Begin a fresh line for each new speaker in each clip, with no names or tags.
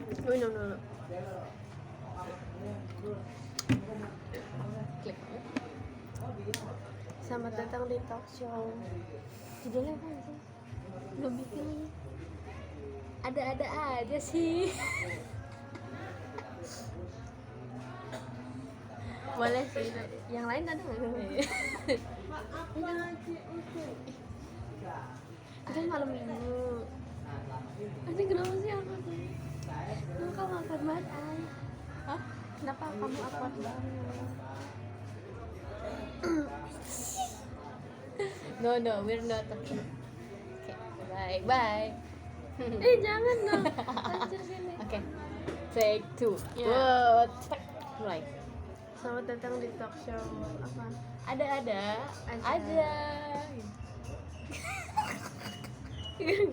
Gue minum dulu.
Klik.
Selamat datang di talk show. Judulnya apa sih? Belum bikin lagi.
Ada-ada aja sih.
Boleh sih. Yang lain ada nggak? Kan malam minggu. Nanti kenapa sih apa sih? Lu kamu awkward banget, Ay.
Hah?
Kenapa kamu awkward banget?
No, we're not talking. Okay, bye.
Jangan dong. Lanjut sini.
Oke. Take 2.
Ya.
Wow, cek. Mulai.
Selamat datang di talk show apa?
Ada.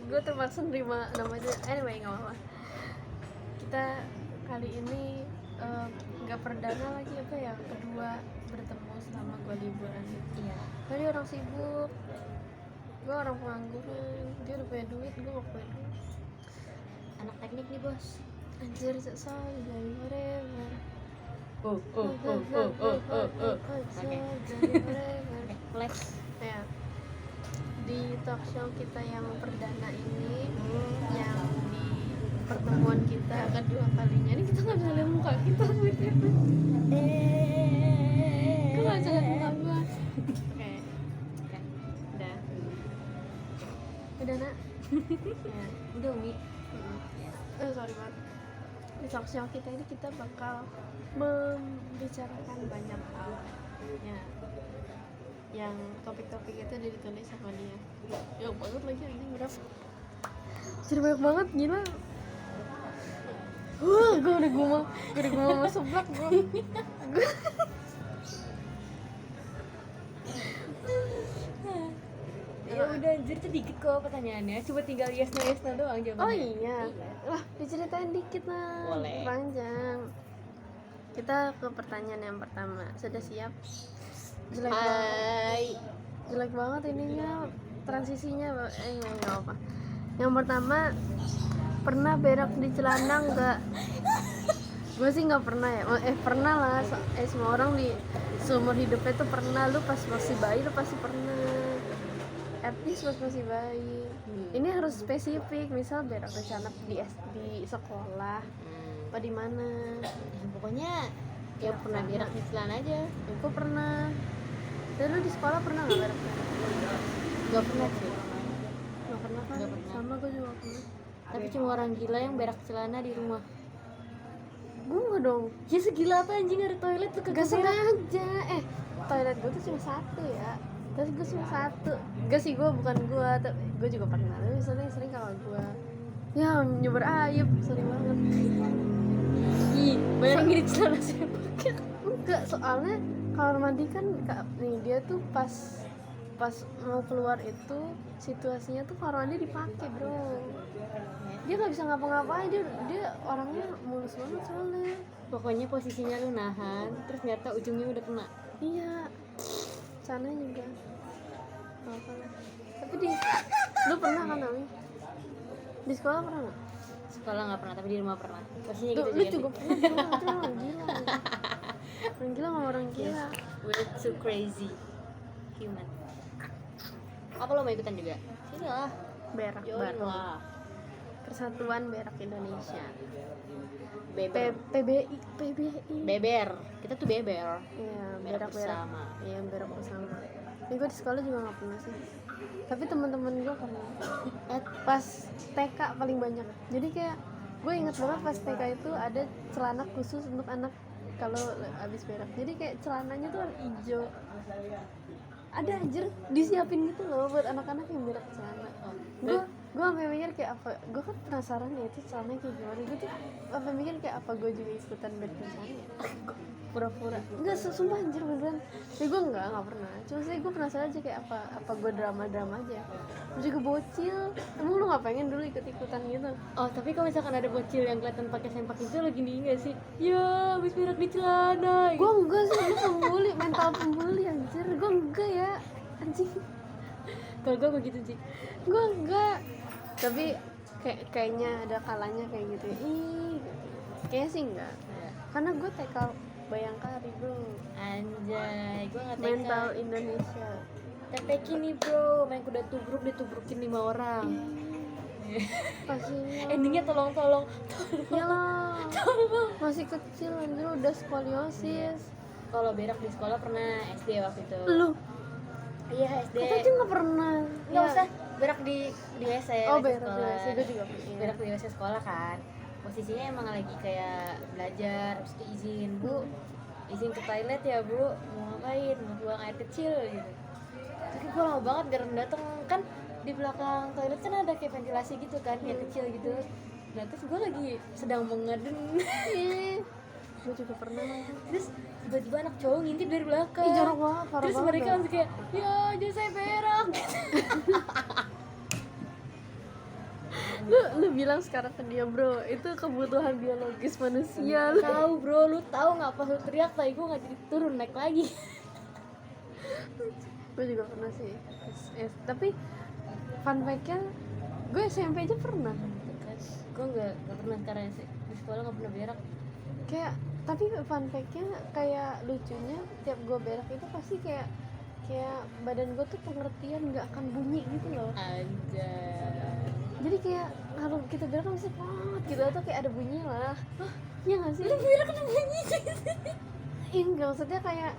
Gue terpaksa nerima namanya. Anyway, nggak apa-apa. Kita kali ini nggak perdana lagi apa ya, kedua bertemu selama gue liburan.
Iya.
Tadi orang sibuk, gue orang pengangguran. Dia udah punya duit, gue nggak punya duit.
Anak teknik nih, Bos.
Anjir, sorry dari whatever.
Oke. Mulai.
Ya, di talk show kita yang perdana ini, yang di pertemuan kita kedua kalinya ini, kita nggak bisa lihat muka kita. Kok nggak bisa lihat muka gua? Oke, udah nak. Ya,
Udah, Umi.
sorry banget. Di talk show kita ini kita bakal membicarakan banyak hal ya, yang topik-topik itu udah ditulis sama dia. Ya banget lagi anjing, berapa jadi banyak banget, gila. Gue udah mau seblak gue.
Ya udah, anjir, itu dikit kok pertanyaannya. Coba tinggal yes no doang jawabannya.
Oh iya, lah diceritain dikit lah.
Boleh.
Panjang. Kita ke pertanyaan yang pertama. Sudah siap? Jelek banget.
Hai.
Jelek banget ininya, transisinya. Nggak apa. Yang pertama, pernah berak di celana nggak? Gue sih nggak pernah ya. Pernah lah. Semua orang di seumur hidupnya tuh pernah. Lu pas masih bayi lu pasti pernah. At least pas masih bayi. Ini harus spesifik. Misal berak di celana di sekolah. Apa di mana?
Ya, pokoknya ya pernah berak di celana aja.
Gue pernah. Dan lu di sekolah pernah nggak berak?
Gak pernah sih.
Nggak pernah kan?
Nggak pernah.
Sama gue juga pernah.
Tapi cuma orang gila yang berak celana di rumah.
Gue nggak dong.
Ya segila apa anjing, ada toilet tuh
Gak sengaja. Toilet gue tuh cuma satu ya. Terus gue cuma satu. Gak sih, bukan gue, tapi gue juga pernah. Tapi sering kalau gue ya nyebar aib, sering banget.
Ih, bayangin di celana saya pakai.
Enggak, soalnya kamar mandi kan nih, dia tuh pas mau keluar itu situasinya tuh kamar mandi dipakai, bro. Dia nggak bisa ngapa-ngapain, dia orangnya mulus banget soalnya.
Pokoknya posisinya lu nahan, terus ternyata ujungnya udah kena.
Iya, sana juga apa lah. Tapi lu pernah kan, Ami? Di sekolah pernah nggak?
Sekolah nggak pernah, tapi di rumah pernah. Posisinya
Lu
gitu
juga pernah di rumah, itu orang gila. Orang gila sama orang gila.
We're so crazy human. Apa lo mau ikutan juga? Sini lah.
Berak
Join
bareng.
lah.
Persatuan Berak Indonesia.
Beber.
PBI.
Beber. Kita tuh beber.
Iya,
Berak bersama.
Iya, berak bersama. Ini gue di sekolah juga nggak pernah sih. Tapi teman-teman gue pernah. Pas TK paling banyak. Jadi kayak gue inget banget pas TK itu ada celana khusus untuk anak kalau abis berak. Jadi kayak celananya tuh warna hijau. Ada anjir disiapin gitu loh buat anak-anak yang berak celana. Gue sampai mikir kayak apa, gue kan penasaran ya itu celananya kayak gimana. Gue tuh sampai mikir kayak apa gue juga ikutan berak di sana ya. Pura-pura enggak, sumpah anjir beneran. Ya gue enggak pernah, cuma sih gue penasaran aja kayak apa gue drama aja. Gue juga bocil, emang lu nggak pengen dulu ikut-ikutan gitu?
Oh, tapi kalau misalkan ada bocil yang kelihatan pakai sempak itu lagi nih enggak sih? Ya, habis berak di celana.
Gue enggak sih, lu pembuli, mental pembuli anjir. Gue enggak ya, anjing.
Kalau gue begitu sih.
Gue enggak. Tapi kayaknya ada kalanya kayak gitu ya. Ih, kayaknya sih enggak. Karena gue TK Bayangkari bro,
Anjay, gue nggak TK.
mental Indonesia.
TPK nih bro, main kuda tubruk ditubrukin 5 orang.
Kasihan.
Endingnya tolong
Yalah, masih kecil anjir udah skoliosis.
Kalau berak di sekolah pernah SD waktu itu.
Lu
Iya SD.
kata aja nggak pernah.
Nggak
Ya.
usah berak di WC.
Oh,
WC
berak di
sekolah.
WC, gue juga pernah.
Berak di WC sekolah kan. Posisinya emang lagi kayak belajar, terus itu izin bu, izin ke toilet ya bu, mau ngapain, mau buang air kecil gitu. Tapi gue lama banget gak dateng kan, di belakang toilet kan ada kayak ventilasi gitu kan, yang kecil gitu. Nah terus gue lagi sedang mengeden.
Ih, gue juga pernah.
Terus tiba-tiba anak cowok ngintip dari belakang.
Ih, jorok banget, parah
Terus
banget
mereka
dah.
langsung kayak, ya jadi saya berak.
Lu bilang sekarang ke dia bro, itu kebutuhan biologis manusia. Lu
Tahu bro, lu tahu nggak pas lu teriak tai gue nggak jadi turun naik lagi.
gue juga pernah sih. Tapi fun fact-nya gue SMP aja pernah.
Gue nggak pernah karena di sekolah nggak pernah berak.
Kayak tapi fun fact-nya kayak lucunya tiap gue berak itu pasti kayak badan gue tuh pengertian nggak akan bunyi gitu loh.
Anjay.
Jadi kayak kalau kita berak kan bisa banget gitu atau kayak ada bunyi lah. Iya nggak sih?
Lu berak ada bunyi sih.
Enggak, maksudnya kayak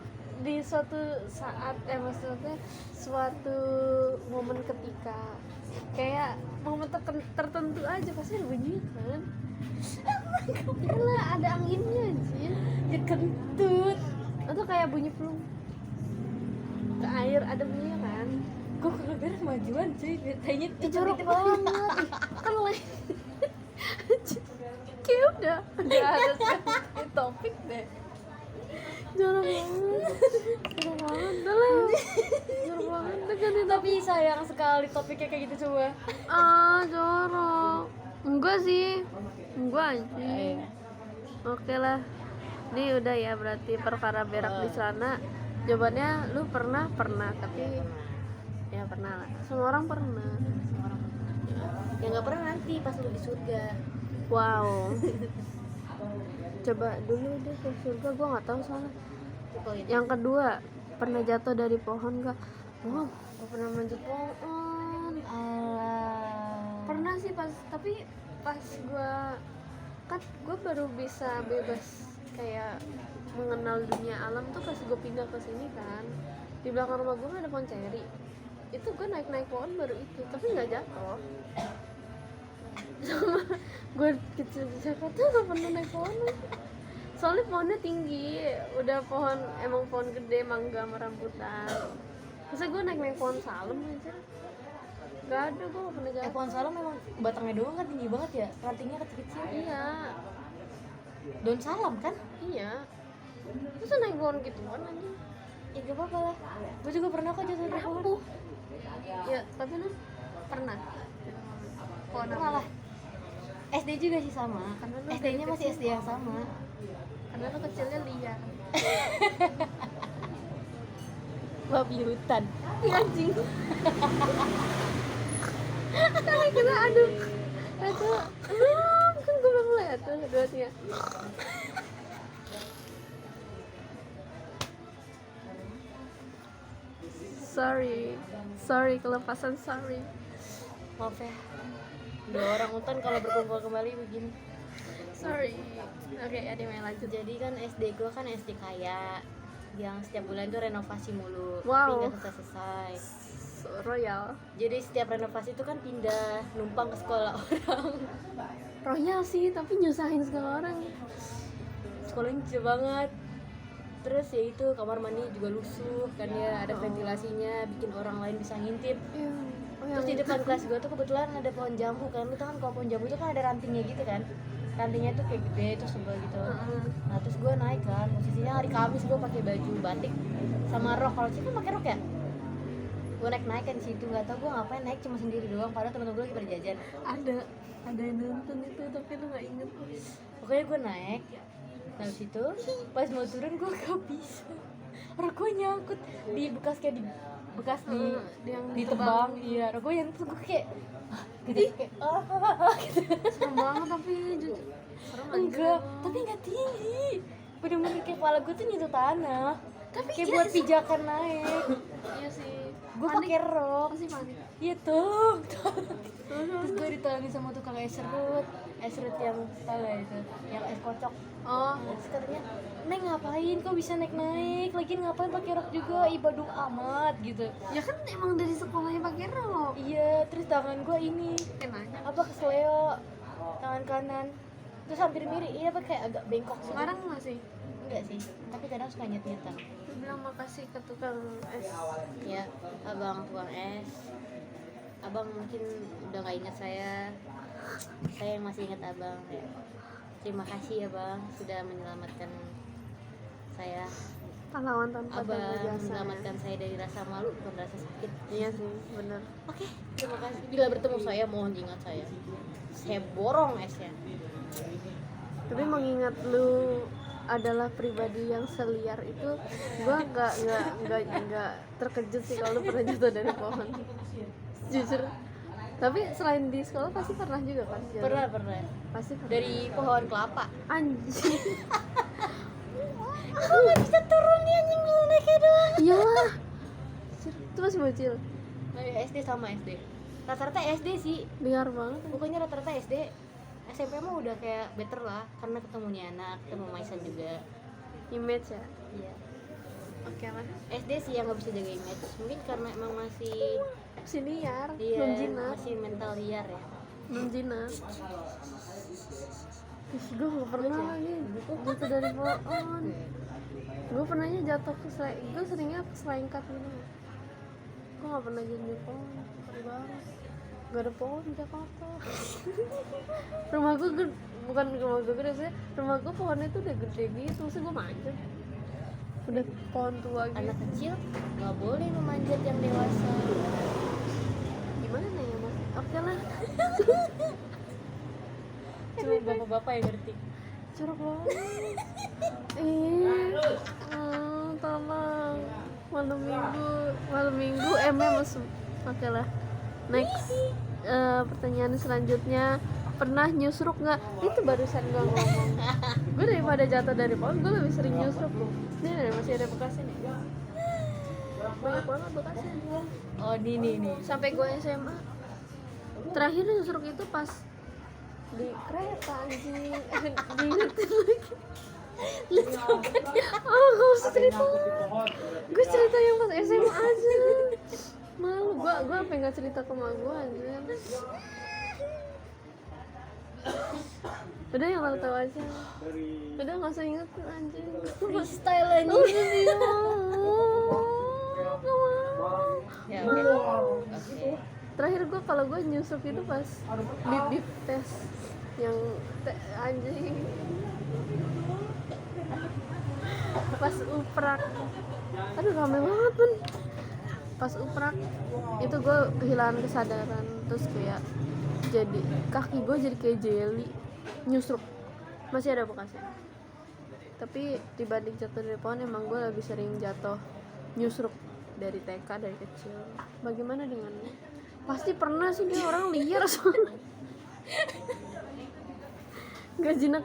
di suatu saat maksudnya suatu momen ketika kayak momen tertentu aja pasti ada bunyi kan. Iyalah ada anginnya anjir.
Ya kentut.
Atau kayak bunyi pelung ke air ada bunyinya kan.
Gue kalau berak majuan cuy, tanya
Ih, jorok banget. Ih, kan lain. Kayak udah ada topik deh. Jorok banget. Jorok banget. Udah lah. Jorok banget. Udah ganti topik.
tapi sayang sekali topiknya kayak gitu coba.
Jorok. Enggak sih. Enggak anjing. Oke lah. Ini udah ya berarti perkara berak di celana. Jawabannya lu pernah, tapi ya pernah lah. Semua orang pernah.
Ya nggak pernah nanti pas lu di surga.
Wow. Coba dulu deh ke surga, gue nggak tahu soalnya. Yang kedua, pernah jatuh dari pohon gak? Wow, gue pernah manjat pohon. Pernah sih tapi pas gue baru bisa bebas kayak mengenal dunia alam tuh pas gue pindah ke sini kan. Di belakang rumah gue ada pohon ceri. Itu gue naik pohon baru itu, tapi nggak jatuh. Sama gue kecil di Jakarta gak pernah naik pohon. Soalnya pohonnya tinggi, udah emang pohon gede, mangga sama rambutan. Masa gue naik pohon salem aja? Gak ada, gue gak pernah jatuh.
Pohon salam memang batangnya doang kan tinggi banget ya, rantingnya kecil-kecil.
Iya,
Daun salam kan?
iya. Masa naik pohon gituan aja?
Ya gak apa-apa lah. Gue juga pernah kok jatuh dari pohon.
Ya, tapi lu pernah? Pohon
Pernah
apa?
lah. SD juga sih sama.
Karena lu
SD-nya
dari
masih
kecil.
SD yang sama.
Karena lu kecilnya liar.
Babi hutan.
Ih, anjing. Kira aduh. Itu kan gue belum lihat tuh dua-duanya. Sorry kelepasan sorry.
Maaf ya. Dua orang hutan kalau berkumpul kembali begini.
Sorry. Oke, ada yang lanjut.
Jadi kan SD gue kan SD kaya, yang setiap bulan tuh renovasi mulu,
Wow.
tapi nggak selesai.
Royal.
Jadi setiap renovasi itu kan pindah numpang ke sekolah orang.
Royal sih, tapi nyusahin segala orang.
Sekolahnya kecil banget. Terus ya itu kamar mandi juga lusuh kan ya, ada ventilasinya, bikin orang lain bisa ngintip.
Iya. Oh,
Terus di depan kelas gue tuh kebetulan ada pohon jambu kan, lu tau kan kalau pohon jambu itu kan ada rantingnya gitu kan, rantingnya tuh kayak gede terus sebel gitu. Nah terus gue naik kan, posisinya hari Kamis gue pakai baju batik sama rok, kalau sih kan pakai rok ya. Gue naik kan situ, nggak tau gue ngapain naik cuma sendiri doang, padahal temen-temen gue lagi pada jajan.
ada yang nonton itu tapi lu nggak inget.
Pokoknya gue naik, nah situ pas mau turun gue gak bisa, rok gue nyangkut di bekas kayak di
yang
ditebang, iya rok gue yang, terus gue kayak gitu kayak gitu.
serem banget tapi jujur serem anjir.
Enggak, tapi nggak tinggi, bener-bener kayak kepala gue tuh nyentuh tanah,
Tapi
kayak
iya
buat
sih.
pijakan naik.
Iya sih,
Gue pakai rok,
pasti panik.
iya tuh. Terus gue ditolongin sama tukang es serut yang tau gak itu, yang es kocok.
Oh,
Terus katanya, Neng ngapain kok bisa naik lagian ngapain pakai rok juga, ibadah amat gitu.
ya kan emang dari sekolahnya pakai rok.
Iya, terus tangan gue ini
Nanya.
apa kesleo, tangan kanan terus hampir mirip, iya apa kayak agak bengkok sih.
Sekarang masih.
Enggak sih, tapi kadang suka nyet-nyetan.
Lu bilang makasih ke tukang es.
Ya, abang tukang es, abang mungkin udah gak ingat saya yang masih ingat abang ya. Terima kasih ya bang, sudah menyelamatkan saya.
Pahlawan tanpa
Abang
tanda jasa.
menyelamatkan saya dari rasa malu bukan rasa sakit.
Iya sih, bener.
Oke, terima kasih. Bila bertemu saya mohon ingat saya borong esnya.
Tapi mengingat lu adalah pribadi yang seliar itu, gua nggak terkejut sih kalau lu pernah jatuh dari pohon. Jujur. Tapi selain di sekolah pasti pernah juga kan? jatuh?
Pernah
Pasti pernah.
dari pohon kelapa.
Anjing.
Aku nggak bisa turun nih anjing, mau naiknya doang.
Iyalah. Itu masih bocil.
SD sama SD. Rata-rata SD sih.
Dengar banget.
Pokoknya rata-rata SD. SMP mah udah kayak better lah karena ketemu nih anak, ketemu Maisan juga.
Image ya.
Iya.
Oke lah.
SD sih yang nggak bisa jaga image. Mungkin karena emang masih
Siniar,
dia
belum jinak.
masih mental liar ya.
Belum jinak. Gue gak pernah lagi jatuh dari pohon. Gue pernahnya jatuh ke gue seringnya ke selengkat gitu. Gue gak pernah jatuh di pohon. Keren banget. Gak ada pohon di Jakarta. Rumah gue bukan rumah gue gede sih. Rumah gue pohonnya tuh udah gede gitu. Terus gue manjat. Udah pohon tua gitu.
Anak kecil nggak boleh memanjat yang dewasa.
Gimana ya mas? Oke lah.
Cuma bapak-bapak yang ngerti.
Curug banget. Tolong. Malam minggu masuk. Oke lah. Next. Pertanyaan selanjutnya, pernah nyusruk nggak? Itu barusan gue ngomong. Gue daripada jatuh dari pohon, gue lebih sering nyusruk. Ini masih ada bekasnya nih. Banyak banget bekasnya.
Oh nih.
Sampai gue SMA. Terakhir nyusruk itu pas di kereta anjing. Diingetin lagi. Oh, gak usah cerita. Gue cerita yang pas SMA aja. Malu, gue sampai gak cerita ke emak gue aja. Udah yang lo tau aja. Udah gak usah inget anjing.
Freestyle aja.
Oh iya.
Ya oke.
Terakhir gue kalau gue nyusup itu pas bip tes yang anjing. Pas uprak. Aduh rame banget pun. Pas uprak itu gue kehilangan kesadaran, terus kayak jadi kaki gue jadi kayak jelly, nyusruk. Masih ada bekasnya. Tapi dibanding jatuh dari pohon, emang gue lebih sering jatuh nyusruk dari TK, dari kecil. Bagaimana denganmu? Pasti pernah sih, dia orang liar soalnya. Gak jinak,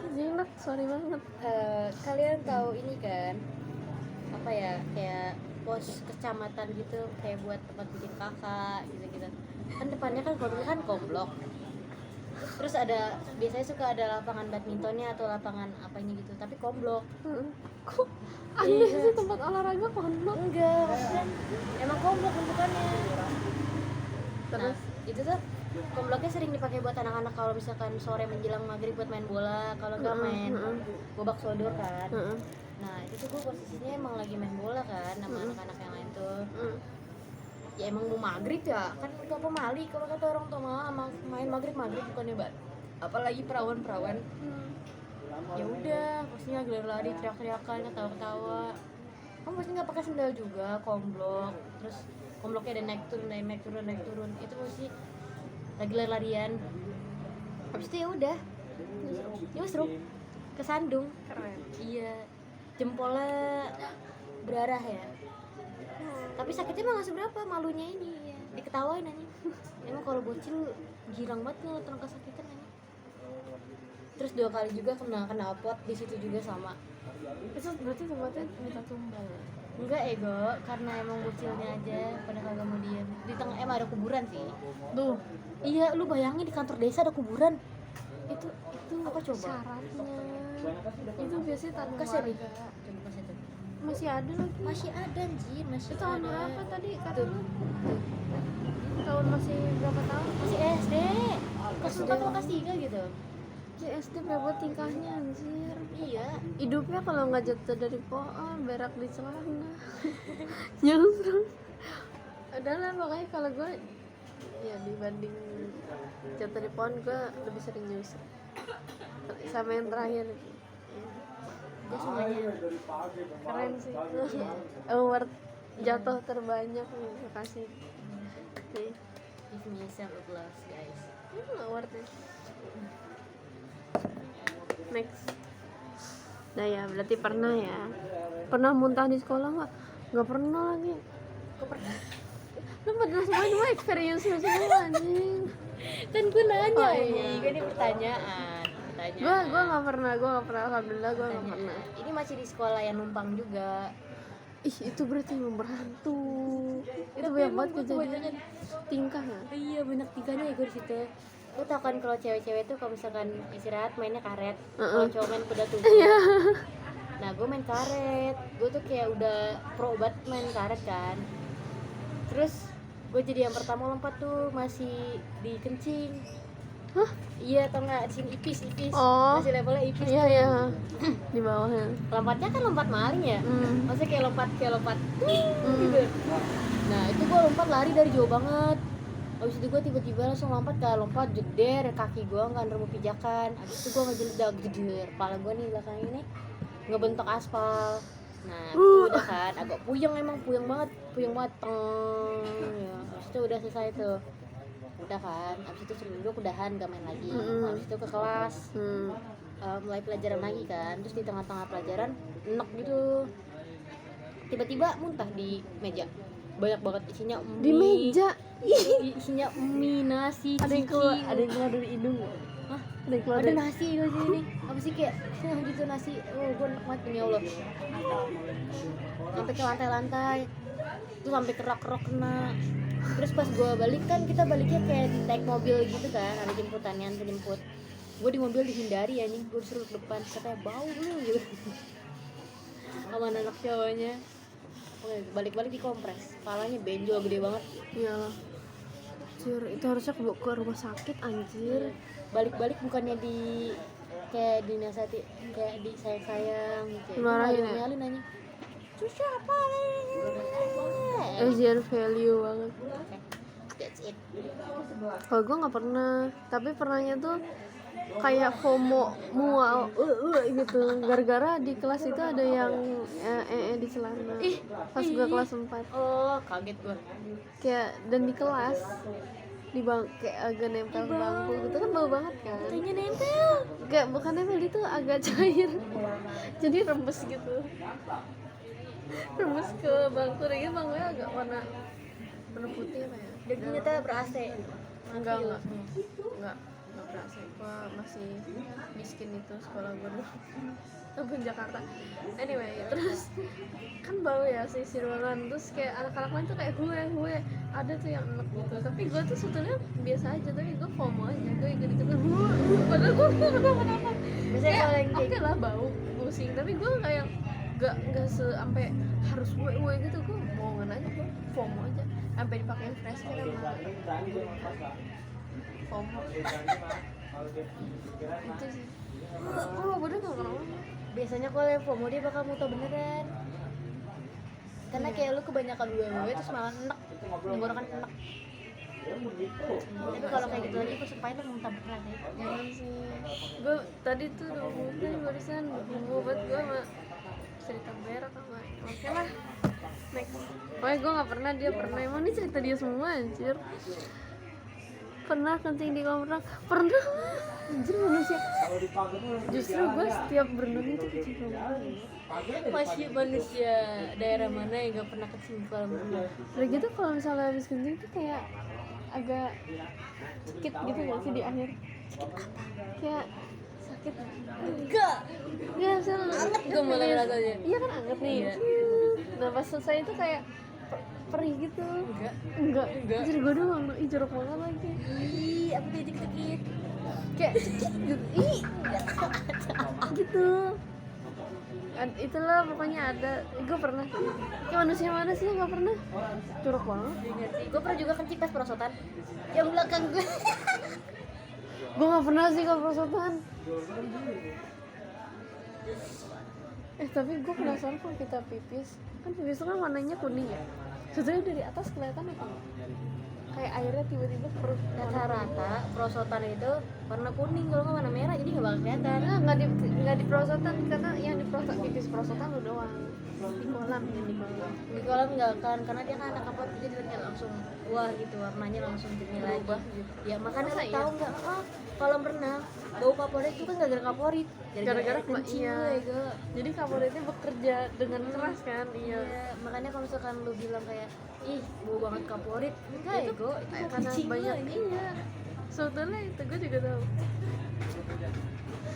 sorry banget.
Kalian tahu ini kan apa ya, kayak pos kecamatan gitu, kayak buat tempat bikin kakak gitu kan, depannya kan kalau dulu kan komplok, terus ada biasanya suka ada lapangan badmintonnya atau lapangan apanya gitu, tapi komplok.
Kok aneh sih tempat olahraga komplok?
Enggak, maksudnya emang komplok bentukannya.
Terus
Itu tuh komploknya sering dipakai buat anak-anak kalau misalkan sore menjelang maghrib buat main bola, kalau nggak main gobak sodor kan. Nah itu tuh gue posisinya emang lagi main bola kan sama anak-anak yang lain tuh. Ya emang mau maghrib ya kan, gak pemali kalau kata orang tua mah, emang main maghrib bukannya apalagi perawan. Ya udah pastinya gelar lari, teriak-teriakan, ketawa-ketawa. Kamu pasti nggak pakai sendal juga, komplok, terus komploknya ada naik turun. Itu pasti lagi lari-larian. Habis itu ya udah nyusruk kesandung.
keren.
Iya, jempolnya berdarah ya. Tapi sakitnya mah nggak seberapa, malunya ini ya. Diketawain aja. Emang kalau bocil girang banget ngeliat orang kesakitan emang. Terus 2 kali juga kena upload di situ juga sama.
Itu berarti tempatnya minta tumbal.
Enggak ego, karena emang bocilnya aja pada kagak mau diem. Di tengah emang ada kuburan sih.
Tuh,
Iya, lu bayangin di kantor desa ada kuburan.
itu
Apa coba?
syaratnya. Itu biasanya tanah
Kasih nih.
warga.
Coba kasih tuh.
Masih ada lagi.
Masih ada anjir, masih
Itu tahun
ada.
berapa tadi kata
Tuh.
lu? Tahun masih berapa tahun?
Masih SD. Kelas 4 atau kelas 3 gitu.
Ya SD berapa tingkahnya anjir.
Iya.
Hidupnya kalau nggak jatuh dari pohon berak di celana. Nyusruk. Adalah makanya kalau gue ya dibanding jatuh dari pohon gue lebih sering nyusruk. Sama yang terakhir
Gue semuanya.
keren sih. Award jatuh terbanyak nih, makasih. Nih,
Give me some applause guys.
awardnya. Next. Nah ya berarti pernah ya. Pernah muntah di sekolah nggak pernah lagi.
Kok pernah?
Lu pernah semua experience lu semua anjing.
Kan gue nanya
Oh,
nih,
iya.
gue ini pertanyaan.
Gua nggak pernah alhamdulillah gua nggak pernah.
Ini masih di sekolah yang numpang juga.
Ih itu berarti emang berhantu. Itu
Tapi
banyak
emang
banget
gua
kejadian
kebanyakan.
tingkah ya.
Iya banyak tingkahnya ya gue di situ. Lo tau kan kalau cewek-cewek tuh kalau misalkan istirahat mainnya karet, kalau cowok main kuda tuh. Nah gue main karet, gue tuh kayak udah pro banget main karet kan. Terus gue jadi yang pertama lompat tuh masih di kencing.
Hah?
Iya tau nggak, sini ipis
Oh.
masih levelnya ipis.
Iya ya di bawahnya.
Lompatnya kan lompat maling ya, maksudnya kayak lompat gitu. Nah itu gue lompat lari dari jauh banget. Abis itu gue tiba-tiba langsung lompat jeder kaki gue nggak nemu pijakan. Abis itu gue ngejeledak jeder, kepala gue nih belakang ini ngebentok aspal. Nah itu udah kan agak puyeng banget teng ya. Abis itu udah selesai tuh, udah kan. Abis itu seminggu udahan gak main lagi. Abis itu ke kelas mulai pelajaran lagi kan. Terus di tengah-tengah pelajaran enek gitu, tiba-tiba muntah di meja, banyak banget isinya mie.
Di meja.
Isinya mie, nasi,
Ada yang keluar dari hidung.
Hah?
Ada yang keluar
Ada
dari
nasi di sini. Apa sih kayak gitu nasi. Oh, gue enak banget ya Allah. Sampai ke lantai-lantai. Itu sampai kerak-kerak kena. Terus pas gue balik kan kita baliknya kayak naik mobil gitu kan, ada jemputannya, antar jemput. Gue di mobil dihindari anjing, gue disuruh ke depan, katanya bau lu gitu. Sama anak cowoknya. Oke, balik-balik dikompres, palanya benjol gede banget.
Iyalah. Anjir, itu harusnya ke rumah sakit anjir.
Balik-balik bukannya di kayak dinasati, kayak di sayang-sayang gitu.
Dimarahin ya?
Nyalin nanya. Susah apa?
Asian value banget.
That's it.
Kalau gue nggak pernah, tapi pernahnya tuh kayak FOMO mual gitu gara-gara di kelas itu ada yang di celana. Pas gue kelas 4
Oh, kaget gue.
kayak, dan di kelas di kayak agak nempel bangku gitu kan, bau banget kan.
Katanya nempel.
Kayak bukan nempel, itu agak cair jadi rembes gitu, rembes ke bangku. Dan gitu bangkunya agak warna putih apa ya.
Dan ternyata ber-AC.
Enggak berasa. Gue masih miskin itu sekolah gue dulu. Tapi Jakarta. Anyway, terus kan bau ya si ruangan. Terus kayak anak-anak lain tuh kayak gue ada tuh yang enak gitu. Tapi gue tuh sebetulnya biasa aja, tapi gue FOMO aja. Gue ikut-ikutan. Padahal gue tuh kenapa-kenapa.
Biasanya kalau yang
Oke lah bau, pusing. Tapi gue kayak nggak sampai harus gue gitu. Gue bohongan aja, gue FOMO aja. Sampai dipakai fresh cream sama FOMO. Itu sih. Oh, bener nggak kenapa?
biasanya kalau yang FOMO dia bakal muntah beneran. Karena kayak lu kebanyakan gue terus malah enek, tenggorokan enek. Tapi kalau kayak gitu lagi gue sumpahin lu muntah beneran ya.
Jangan sih. Gue tadi tuh udah ngomongin barusan obat gue sama cerita berak sama. Oke lah. Next. Pokoknya gue nggak pernah, dia pernah. Emang ini cerita dia semua anjir. Pernah kencing di kolam renang? Pernah. Anjir manusia. Justru gue setiap berenang itu kencing kolam renang.
Masih manusia daerah mana yang gak pernah kencing di kolam renang?
Udah gitu kalau misalnya habis kencing tuh kayak agak sakit gitu nggak sih di akhir? Kayak sakit
Enggak.
ya misalnya
Anget gue malah rasanya.
iya kan anget nih.
Iya.
Nah pas selesai itu kayak perih gitu. Enggak. Jadi gue doang, ih jorok banget lagi.
Ih, aku dikit-dikit.
Kayak gitu. Ih, gitu. Itulah pokoknya ada. Gue pernah. Kayak manusia mana sih yang nggak pernah? Jorok banget.
Gue pernah juga kencing pas perosotan. Yang belakang gue.
Gue nggak pernah sih kalau perosotan. Tapi gue penasaran kalau kita pipis, kan pipis itu kan warnanya kuning ya. Sebenarnya dari atas kelihatan apa? Kayak airnya tiba-tiba perut.
Rata-rata perosotan itu warna kuning, kalau nggak warna merah, jadi nggak bakal kelihatan.
Nah, nggak di perosotan karena yang di pipis perosotan lu doang. Di kolam yang di kolam.
Di kolam nggak kan, karena dia kan anak kapot, jadi dia langsung wah gitu, warnanya langsung jernih lagi.
Berubah gitu.
Ya makanya
Masa
saya
iya?
tahu nggak, kolam renang bau kaporit itu kan gara-gara kaporit,
Gara-gara
kencing
iya.
gue.
Jadi kaporitnya bekerja dengan keras kan, iya.
Iya, makanya kalau misalkan lu bilang kayak ih bau banget kaporit, enggak ya gue, itu bau
Karena
kencing
banyak
lu, ini.
iya. Sebetulnya itu gue juga tahu.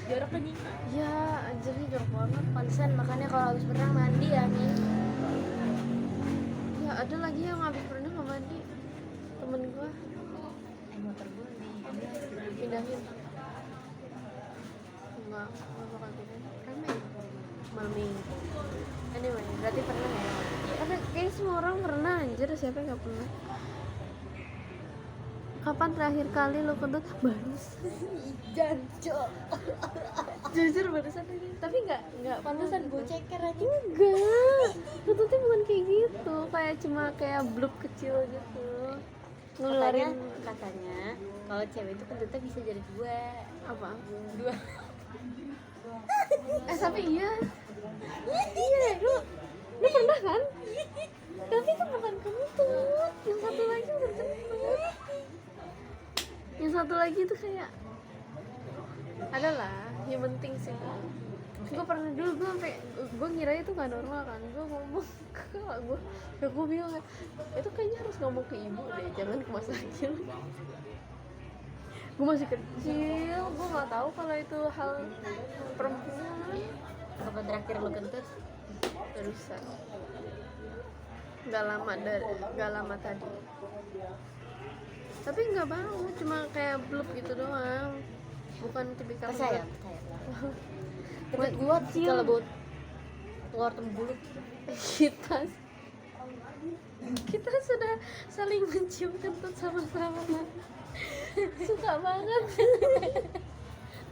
Jorok kan nih.
Ya, anjirnya jorok banget.
Pantesan makanya kalau habis berenang mandi ya nih.
Ya, ada lagi yang habis berenang nggak mandi. Temen gue
Motor gue
pindahin. Enggak bakal pindahin. Rame. Malam minggu. Anyway, berarti pernah ya. Tapi kayaknya semua orang pernah anjir, siapa yang nggak pernah? Kapan terakhir kali lo kentut? Barusan.
jancok.
Jujur barusan ini. Tapi nggak
Pantesan gue ceker aja.
enggak. Kentutnya bukan kayak gitu, kayak cuma kayak blub kecil gitu. Ngeluarin
Katanya kalau cewek itu kentutnya bisa jadi dua.
apa?
Dua.
Tapi iya. Iya, lu pernah kan? Tapi itu bukan kentut. Yang satu lagi bukan kentut. Yang satu lagi itu kayak adalah yang penting sih. Gue pernah dulu gue ngira itu nggak normal kan. Gue ngomong ke gue bilang itu kayaknya harus ngomong ke ibu deh, jangan ke mas Akil. Gue masih kecil, gue nggak tahu kalau itu hal perempuan.
Kapan terakhir lo kentut?
Barusan nggak lama tadi, tapi nggak bau, cuma kayak blub gitu doang, bukan tipikal
Percaya.
Buat
Kentut gua
kecil.
kalau buat keluar tembulut.
kita sudah saling mencium kentut sama-sama. Suka banget.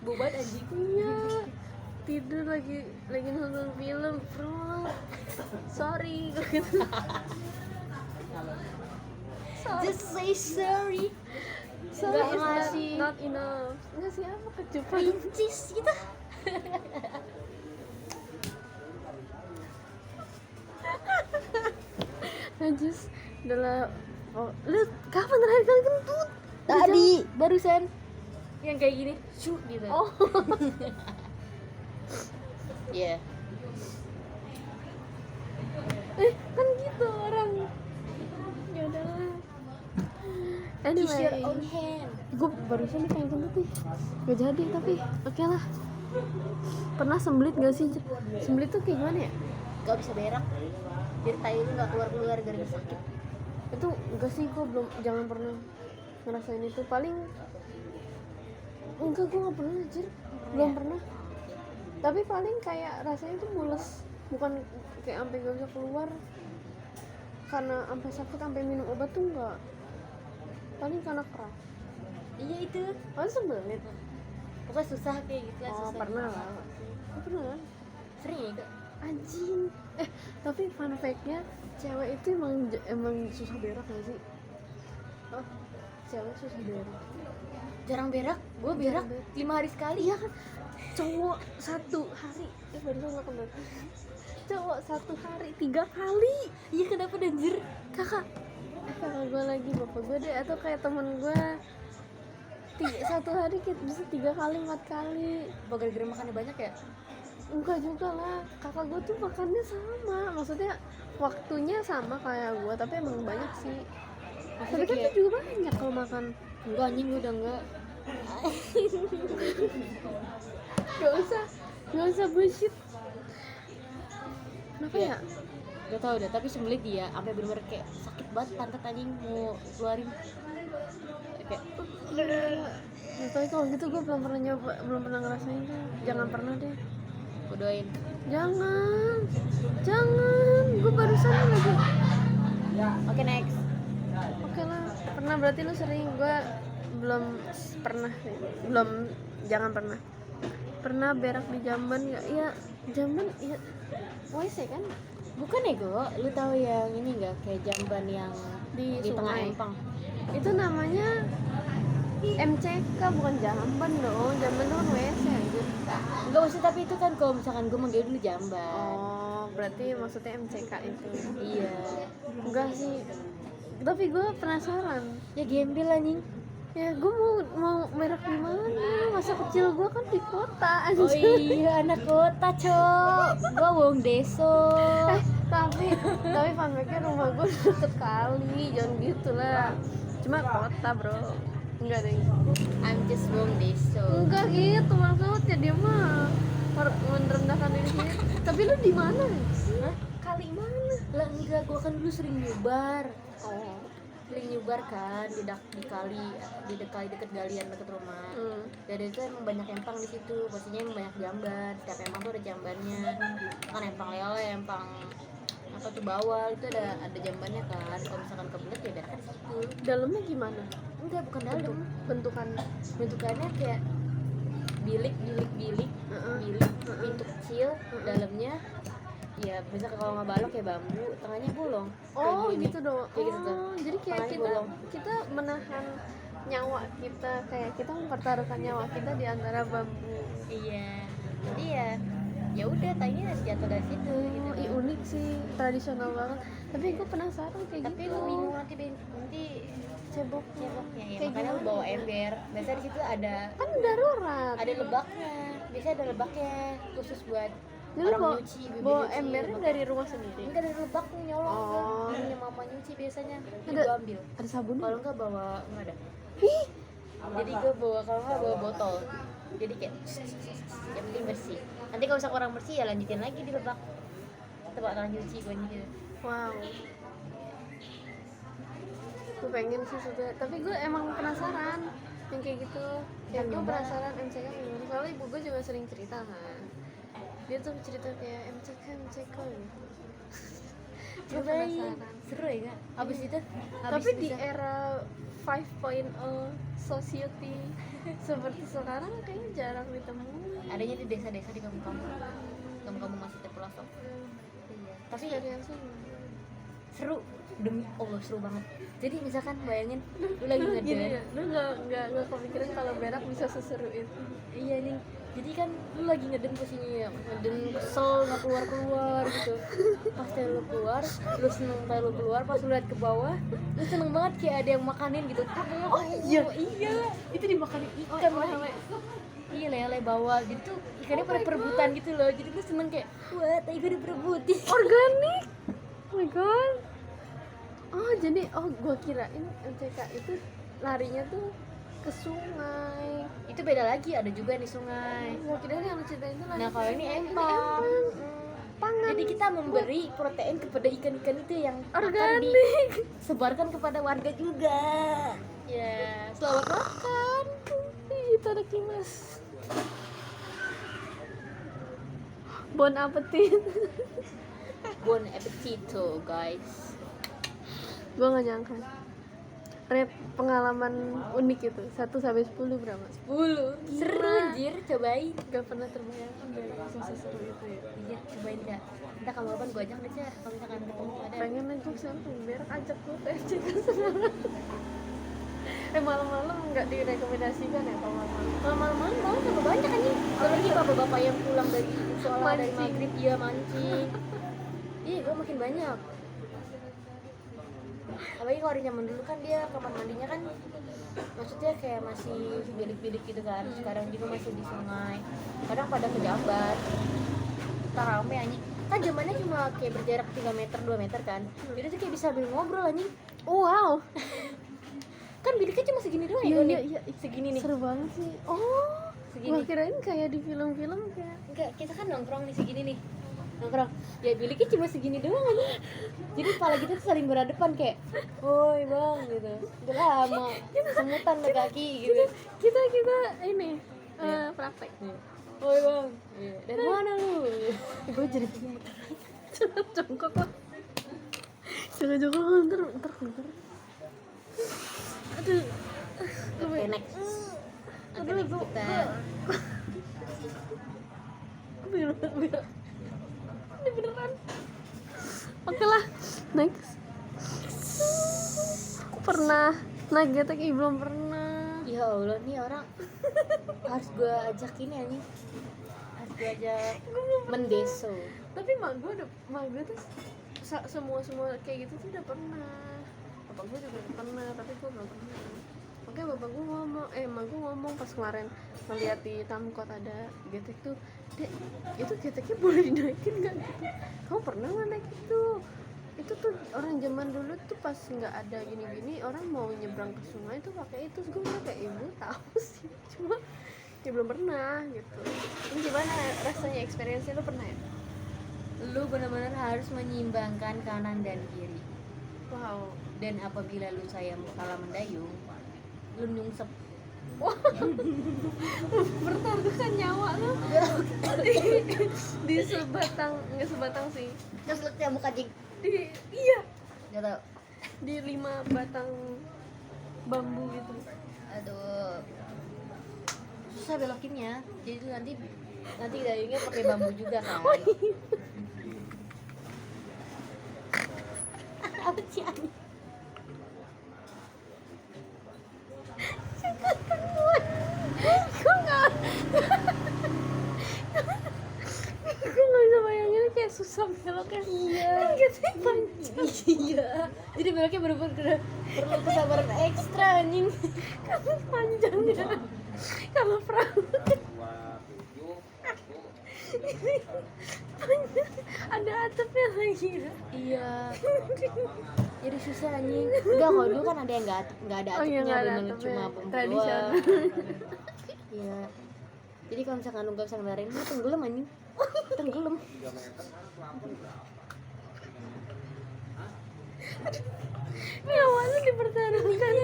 Bobat anjing.
Iya, tidur lagi nonton film, bro. Sorry gitu.
Just say sorry.
Sorry
Nggak
is
ngasih.
not enough. Ngasih apa kecupan?
Princis kita.
Najis adalah lu kapan terakhir kali kentut?
Tadi barusan yang kayak gini, syuk gitu.
Oh.
Iya.
Kan gitu orang. Ya udahlah.
Kiss your
Anyway,
own hand.
gue barusan nih pengen kentut nih. Gak jadi tapi oke lah. Pernah sembelit gak sih? Sembelit tuh kayak gimana ya?
Gak bisa berak. Biar tai lu gak keluar gara-gara sakit.
Itu enggak sih, gue jangan pernah ngerasain itu. Paling enggak, gue gak pernah anjir. Belum pernah. Tapi paling kayak rasanya tuh mules, bukan kayak sampai gak bisa keluar karena sampai sakit sampai minum obat tuh enggak. Paling karena keras.
Iya itu.
Oh, sembelit.
Pokoknya susah kayak gitu lah,
Oh,
susah.
pernah lah. Oh, pernah kan?
Sering ya kak?
Anjing. Tapi fun fact-nya cewek itu emang susah berak gak sih? Oh, cewek susah berak.
Jarang berak, gue berak
berak.
5 hari sekali.
Iya kan? Cowok 1 hari, baru gak kentut. Cowok 1 hari 3 kali.
Iya kenapa anjir?
Kakak gue lagi, bapak gue deh, atau kayak temen gue 1 hari bisa 3 kali 4 kali.
Apa gara-gara makannya banyak ya?
Enggak juga lah, kakak gue tuh makannya sama, maksudnya waktunya sama kayak gue, tapi emang banyak sih. Tapi kan itu juga banyak kalau makan.
enggak anjing gue udah enggak.
Gak usah bullshit. Kenapa ya?
Gak tau udah, tapi sembelit dia sampai bener-bener kayak sakit banget pantat anjing mau keluarin. Kayak
Gak tau kalau gitu gue belum pernah nyoba, belum pernah ngerasain tuh. Jangan pernah deh.
gue doain.
Jangan. Gue barusan lagi.
Oke, next.
Oke lah. Pernah berarti lu sering, gue belum pernah sih. Jangan pernah. Pernah berak di jamban nggak? Iya, jamban iya. WC kan?
Bukan ya gue, lu tahu yang ini nggak, kayak jamban yang
Di
tengah
sungai.
empang.
Itu namanya MCK, bukan jamban dong. Jamban itu kan WC aja.
Enggak usah, tapi itu kan kalau misalkan gue manggil dulu jamban.
Oh, berarti maksudnya MCK itu.
Iya.
Enggak sih. Tapi gue penasaran.
Ya gembel anjing.
Ya gue mau berak di mana? Masa kecil gue kan di kota aja.
Oh iya, anak kota, Cok. Gue wong deso.
Tapi fun fact-nya rumah gue deket kali, jangan gitu lah. Cuma kota bro. Enggak deh.
I'm just wong deso.
Enggak gitu maksudnya, dia mah merendahkan diri sendiri. Tapi lu di mana?
Hah?
Kali mana?
Lah enggak, gue kan dulu sering nyebar.
Oh.
Sering nyebar kan di kali deket galian deket rumah. Jadi itu emang banyak empang di situ, pastinya emang banyak jamban. Setiap empang tuh ada jambannya. Kan empang lele, empang apa tuh bawal itu ada jambannya kan. Kalau misalkan kebelet ya berak di situ.
Dalamnya gimana?
Enggak, bukan dalam.
Bentukannya.
Bentukannya kayak bilik pintu kecil, dalamnya ya bisa kalau nggak balok ya bambu, tengahnya bolong.
Oh
Kayak gini.
gitu dong.
Kayak gitu tuh.
Jadi kayak
Tengahnya
kita
bolong.
menahan nyawa kita, kayak kita mempertaruhkan nyawa kita di antara bambu.
Iya. Jadi ya udah tanya jatuh dari situ gitu.
Ih, unik sih, tradisional banget. Tapi gue penasaran kayak
Tapi
gitu.
lu bingung nanti
Ceboknya.
ceboknya ya.
Kayak
Makanya lu
gimana
bawa
ya?
ember. Biasanya di situ ada
Kan darurat.
lebaknya. Biasanya ada lebaknya khusus buat
Jadi
orang
bawa,
nyuci,
bawa
nyuci,
embernya
lebak.
dari rumah sendiri.
Enggak, dari lebak nih nyolong.
Oh.
Punya mama nyuci biasanya. Jadi
Ada-
gua ambil.
Ada sabun?
Kalau enggak bawa enggak ada.
Ih,
Jadi gue bawa, kalau nggak bawa botol. Jadi kayak yang penting bersih. Nanti kalau misalkan orang bersih ya lanjutin lagi di lebak. Tempat orang nyuci gue gitu.
wow. Gue pengen sih sudah, tapi gue emang penasaran yang kayak gitu. Yang gue penasaran MCK gimana. Soalnya ibu gue juga sering cerita kan. Dia tuh cerita kayak MCK gitu. Gue
Cobain.
penasaran.
Seru ya nggak? Abis itu
Tapi di era 5.0 society seperti sekarang kayaknya jarang ditemui.
adanya di desa-desa di kampung-kampung. Kampung-kampung masih terpelosok. Iya. Tapi
Dari yang sana.
seru, demi Allah seru banget. Jadi misalkan bayangin lu lagi
Gini
ngeden.
ya, lu nggak kepikiran kalau berak bisa seseru itu.
Iya nih. Jadi kan lu lagi ngeden posisinya, ngeden kesel nggak keluar gitu. Pas teh lu keluar, lu seneng teh lu keluar, pas lu lihat ke bawah, lu seneng banget kayak ada yang makanin gitu.
Oh iya,
Iya, itu dimakanin ikan lele. Iya lele bawah, jadi tuh ikannya pada perebutan gitu loh. Jadi lu seneng kayak, wah tadi gue diperebutin.
organik. Oh my god. Oh jadi, gua kirain MCK itu larinya tuh ke sungai.
Itu beda lagi, ada juga di sungai.
Gua kirain yang lu ceritain itu lari
Nah
ke
kalau ini
sungai.
empang.
Pangan.
Jadi kita memberi protein kepada ikan-ikan itu yang akan
Organik.
disebarkan kepada warga juga. Ya, selamat makan.
Itadakimasu. Bon appetit.
Bon appetito, guys.
Gua nggak nyangka. Rep pengalaman unik itu 1 sampai 10 berapa?
10. Seru anjir, cobain.
Gak pernah terbayangkan dari seseru itu ya.
Iya, cobain dah. Ntar kalau kapan gue ajak deh, Ca. Kalau misalkan ketemu ada.
Pengen aja sampai berak ajak gue TC kan sekarang. Malam-malam nggak direkomendasikan ya kalau malam-malam.
Kalau malam-malam malah tambah banyak kan nih. Apalagi bapak-bapak yang pulang dari sekolah dari
Mancing.
maghrib, iya mancing. Iya, gue makin banyak. Apalagi kalau hari zaman dulu kan dia kamar mandinya kan maksudnya kayak masih bilik-bilik gitu kan. Sekarang juga masih di sungai. Kadang pada ke jamban. Ntar rame anjing. Kan zamannya cuma kayak berjarak 3 meter 2 meter kan. Jadi tuh kayak bisa sambil ngobrol anjing.
wow.
Kan biliknya cuma segini doang
Iya,
ya nih.
iya.
Segini nih.
Seru banget sih. Oh,
Segini.
gua kirain kayak di film-film kayak.
Enggak, kita kan nongkrong nih segini nih. Nongkrong. Ya biliknya cuma segini doang aja. Jadi kepala kita tuh saling berhadapan kayak, "Woi, Bang," gitu. Udah lama semutan ke kaki gitu.
Kita ini praktek.
"Woi, Bang." Dari mana lu?
Gue jadi jangan jongkok lah. Jangan jongkok lah, ntar. Aduh.
Oke, next. Oke, next kita.
Biru. Ini beneran. Oke lah, next. Aku pernah naik GTX, belum pernah.
Ya Allah, nih orang harus gua ajak ini anjing. Harus gua ajak mendeso.
Tapi mak gue tuh semua kayak gitu tuh udah pernah. Bapak gue juga udah pernah, tapi gue belum pernah. Makanya bapak gue emak gue ngomong pas kemarin ngeliat di Tamkot ada GTX tuh, Dek, itu GTX-nya boleh dinaikin nggak gitu? Kamu pernah nggak naik itu tuh orang zaman dulu tuh pas nggak ada gini-gini, orang mau nyebrang ke sungai tuh pakai itu. Terus gue bilang kayak, ibu tahu sih, cuma ya belum pernah gitu. Ini gimana rasanya, experience-nya, lu pernah ya?
Lu benar-benar harus menyimbangkan kanan dan kiri.
Wow.
Dan apabila lu kalah mendayung, lu nyungsep.
Bertaruhkan nyawa lu di sebatang, nggak sebatang sih,
Terus lu buka jing.
iya,
Gak tau.
di 5 batang bambu gitu.
Aduh. Susah belokinnya. Jadi lu nanti dayungnya pakai bambu juga kan. Apa sih anjing?
Gue nggak bisa bayangin kayak susah beloknya.
Iya.
Gitu panjang.
Iya. Jadi beloknya bener-bener perlu kesabaran ekstra anjing.
Kan panjangnya kalau perahu ini panjang, ada atapnya lagi ya.
Iya. Jadi susah anjing. Enggak, kalau dulu kan ada yang enggak ada
Oh iya,
atapnya,
nggak ada
bener
atapnya.
cuma bambu
Tradisional.
doang. Iya. Jadi kalau misalkan lu gak bisa ngeluarin, lu tenggelam anjing. Tenggelam.
Ini awalnya dipertaruhkan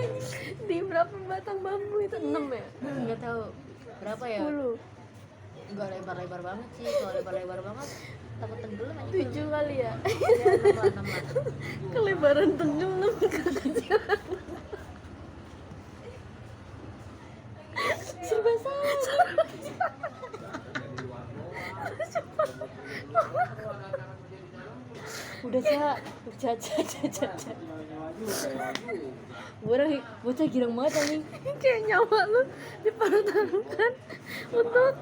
di berapa batang bambu itu? 6 ya?
Enggak tahu berapa ya?
10?
Enggak lebar-lebar banget sih. Kalau lebar-lebar banget takut tenggelam anjing.
7 kali ya?
Ya, 6 lah.
Kelebaran tenggelam, kekecilan.
Serba salah. Udah caca. Bocah girang banget anjing.
Kayak nyawa lu dipertaruhkan untuk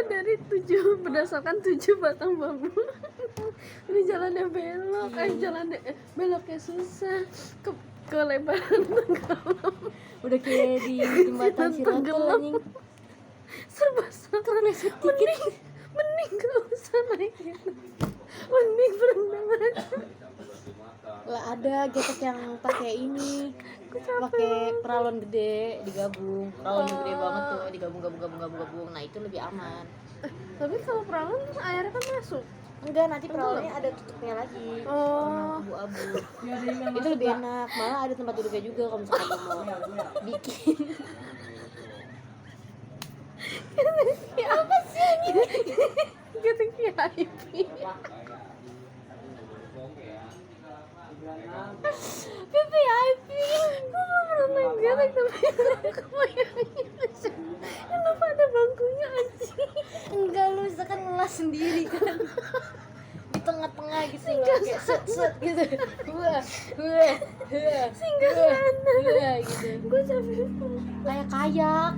dari 7, berdasarkan 7 batang bambu. Ini jalannya belok, beloknya susah, kelebaran tenggelam.
Udah kayak di jembatan Siratul anjing.
Serba salah. Mending gak usah naik gitu. Mending berenang aja.
Lah ada getek yang pakai ini, pakai peralon gede digabung. Peralon gede banget tuh, digabung. Nah, itu lebih aman.
Tapi kalau perawan kan airnya kan masuk.
Enggak, nanti peralonnya ada tutupnya lagi.
Oh.
Warna abu-abu. Itu lebih enak. Malah ada tempat duduknya juga kalau misalkan lu mau bikin.
Ya apa sih ini? Gitu VIP.
VIP.
Gue belum pernah naik getek tapi aku bayangin aja. Kenapa ada bangkunya aja?
Enggak, lu misalkan ngelas sendiri kan. Di tengah-tengah gitu loh, kayak set gitu. Wah.
Singgah sana.
Gitu.
Gue capek.
Kayak kayak.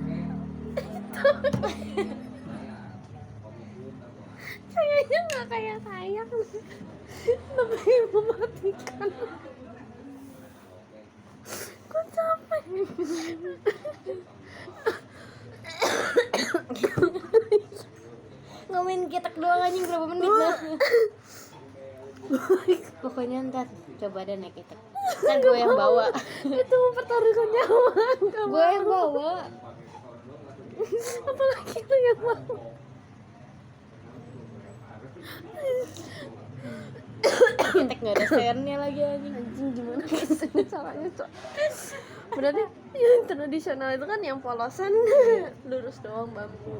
Kayaknya nggak kayak lebih mematikan. Gue capek.
Ngomongin getek doang anjing berapa menit nah. Pokoknya ntar coba deh naik getek. kan gue yang bawa.
Itu mempertaruhkan nyawa. Gak
Gue yang bawa.
apalagi lu yang mau.
Ketek nggak ada sennya lagi anjing.
Anjing gimana ini caranya cok. Berarti yang tradisional itu kan yang polosan lurus doang bambu.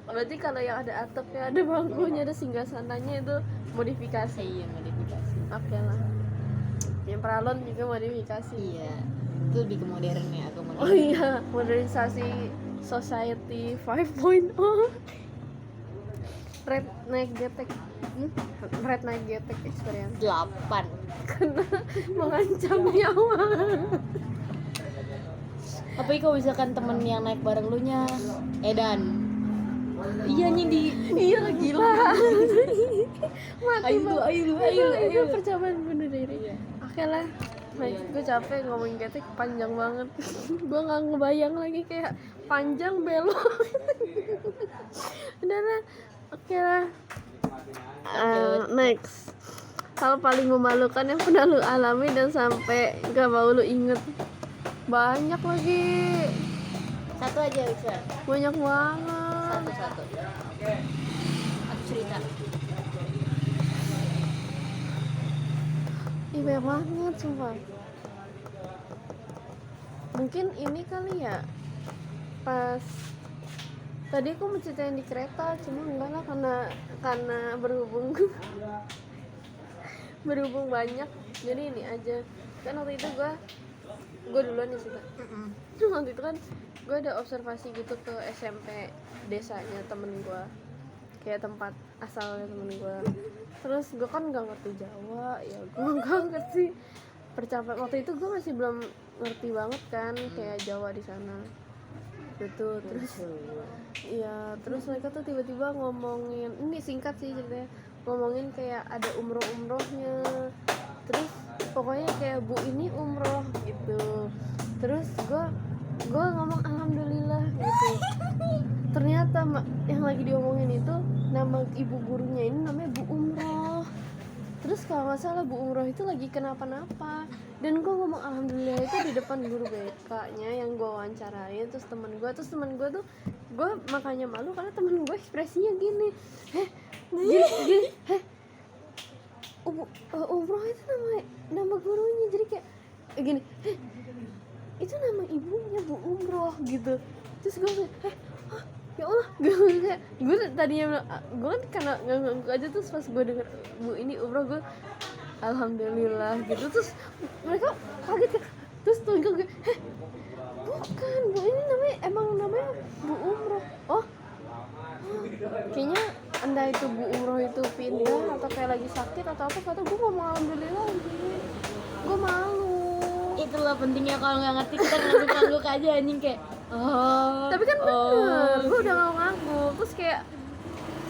Berarti kalau yang ada atapnya, ada bangkunya, ada singgasananya itu modifikasi.
Iya, modifikasi.
Oke lah. Yang peralon juga modifikasi.
Iya, itu lebih ke modern ya, agak modern.
Oh iya, modernisasi society 5.0. Red naik getek. Red naik getek experience
8.
karena mengancam nyawa.
Apalagi kalau misalkan temen yang naik bareng lu nya Edan. Iya nyindi.
Iya gila. Mati
Ayo
Itu percobaan bunuh diri.
Iya.
Oke lah. Baik, gue capek ngomongin getek panjang banget. Gue nggak ngebayang lagi kayak panjang belok. Udah lah. Oke lah. Next. Hal paling memalukan yang pernah lu alami dan sampai gak mau lu inget. Banyak lagi.
Satu aja bisa.
Banyak banget.
Satu. Aku cerita.
Ih banyak banget sumpah. Mungkin ini kali ya. Pas tadi aku mau ceritain di kereta, cuma enggak lah karena berhubung banyak. Jadi ini aja. Kan waktu itu gue duluan nih cerita. Waktu itu kan gue ada observasi gitu ke SMP desanya temen gue, kayak tempat asalnya temen gue. Terus gue kan nggak ngerti Jawa, ya gue nggak ngerti percakapan. Waktu itu gue masih belum ngerti banget kan kayak Jawa di sana gitu. Terus iya, terus mereka tuh tiba-tiba ngomongin, ini singkat sih ceritanya, ngomongin kayak ada umrohnya. Terus pokoknya kayak bu ini umroh gitu. Terus gue ngomong alhamdulillah gitu. Ternyata yang lagi diomongin itu nama ibu gurunya ini namanya Bu Umroh. Terus kalau nggak salah Bu Umroh itu lagi kenapa-napa, dan gue ngomong alhamdulillah itu di depan guru BK-nya yang gue wawancarain. Terus temen gue tuh gue makanya malu karena temen gue ekspresinya gini, gini, Umroh itu nama gurunya. Jadi kayak gini, itu nama ibunya Bu Umroh gitu. Terus gue kayak ya Allah, gue tadinya gue kan karena ngangguk aja. Terus pas gue denger bu ini umroh, gue alhamdulillah gitu. Terus mereka kaget. Terus tuh gue bukan bu ini namanya Bu Umroh. Oh kayaknya entah itu Bu Umroh itu pindah atau kayak lagi sakit atau apa. Kata gue ngomong alhamdulillah gitu. Gue malu.
Itulah pentingnya kalau nggak ngerti kita ngangguk-ngangguk aja anjing kayak
tapi kan bener, gue udah ngaku. Terus kayak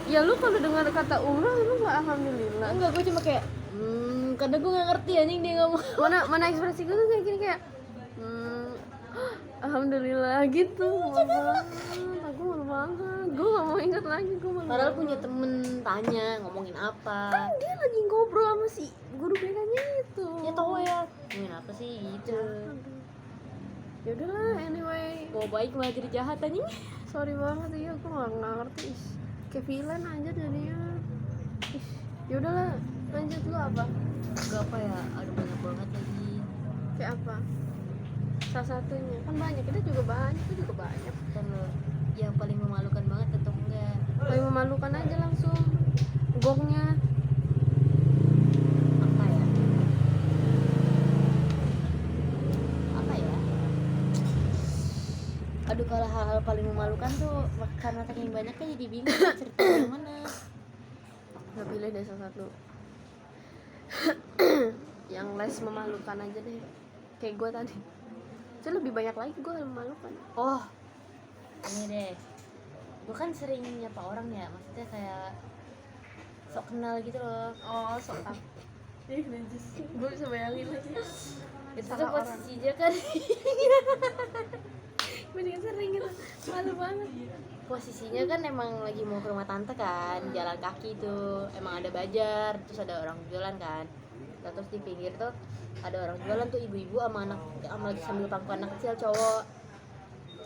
ya lu kalau dengar kata umrah lu nggak alhamdulillah.
enggak, gue cuma kayak karena gue nggak ngerti anjing dia ngomong.
mana ekspresi gue tuh kayak gini, kayak alhamdulillah gitu. Aku malu banget, gue nggak mau ingat lagi. Gue malu
Padahal
banget.
punya temen tanya ngomongin apa.
Kan dia lagi ngobrol sama si guru BK-nya itu.
Ya tau ya ngomongin apa sih gitu.
Ya udahlah, anyway,
Bawa baik malah jadi jahat anjing.
sorry banget ya, aku nggak ngerti. Kayak villain aja jadinya. Ya udahlah, lanjut. Lu apa?
Gak apa ya, ada banyak banget lagi.
Kayak apa? Salah satunya kan banyak, kita juga banyak.
Kalau yang paling memalukan banget atau enggak?
Paling memalukan aja langsung gongnya.
Apa ya? Aduh, kalau hal-hal paling memalukan tuh karena saking banyaknya jadi bingung cerita yang mana.
Nggak pilih deh salah satu. Yang less memalukan aja deh, kayak gue tadi. Itu lebih banyak lagi gue yang memalukan.
Oh, ini deh. Gue kan sering nyapa orang ya, maksudnya kayak sok kenal gitu loh.
Oh, soal najis. Gue bisa bayangin lagi.
Itu
Salah
tuh
orang.
posisinya kan
Gue juga sering gitu, malu banget.
posisinya kan emang lagi mau ke rumah tante kan, jalan kaki tuh emang ada bajar, terus ada orang jualan kan. Nah, terus di pinggir tuh ada orang jualan tuh, ibu-ibu sama lagi sambil pangku anak kecil cowok.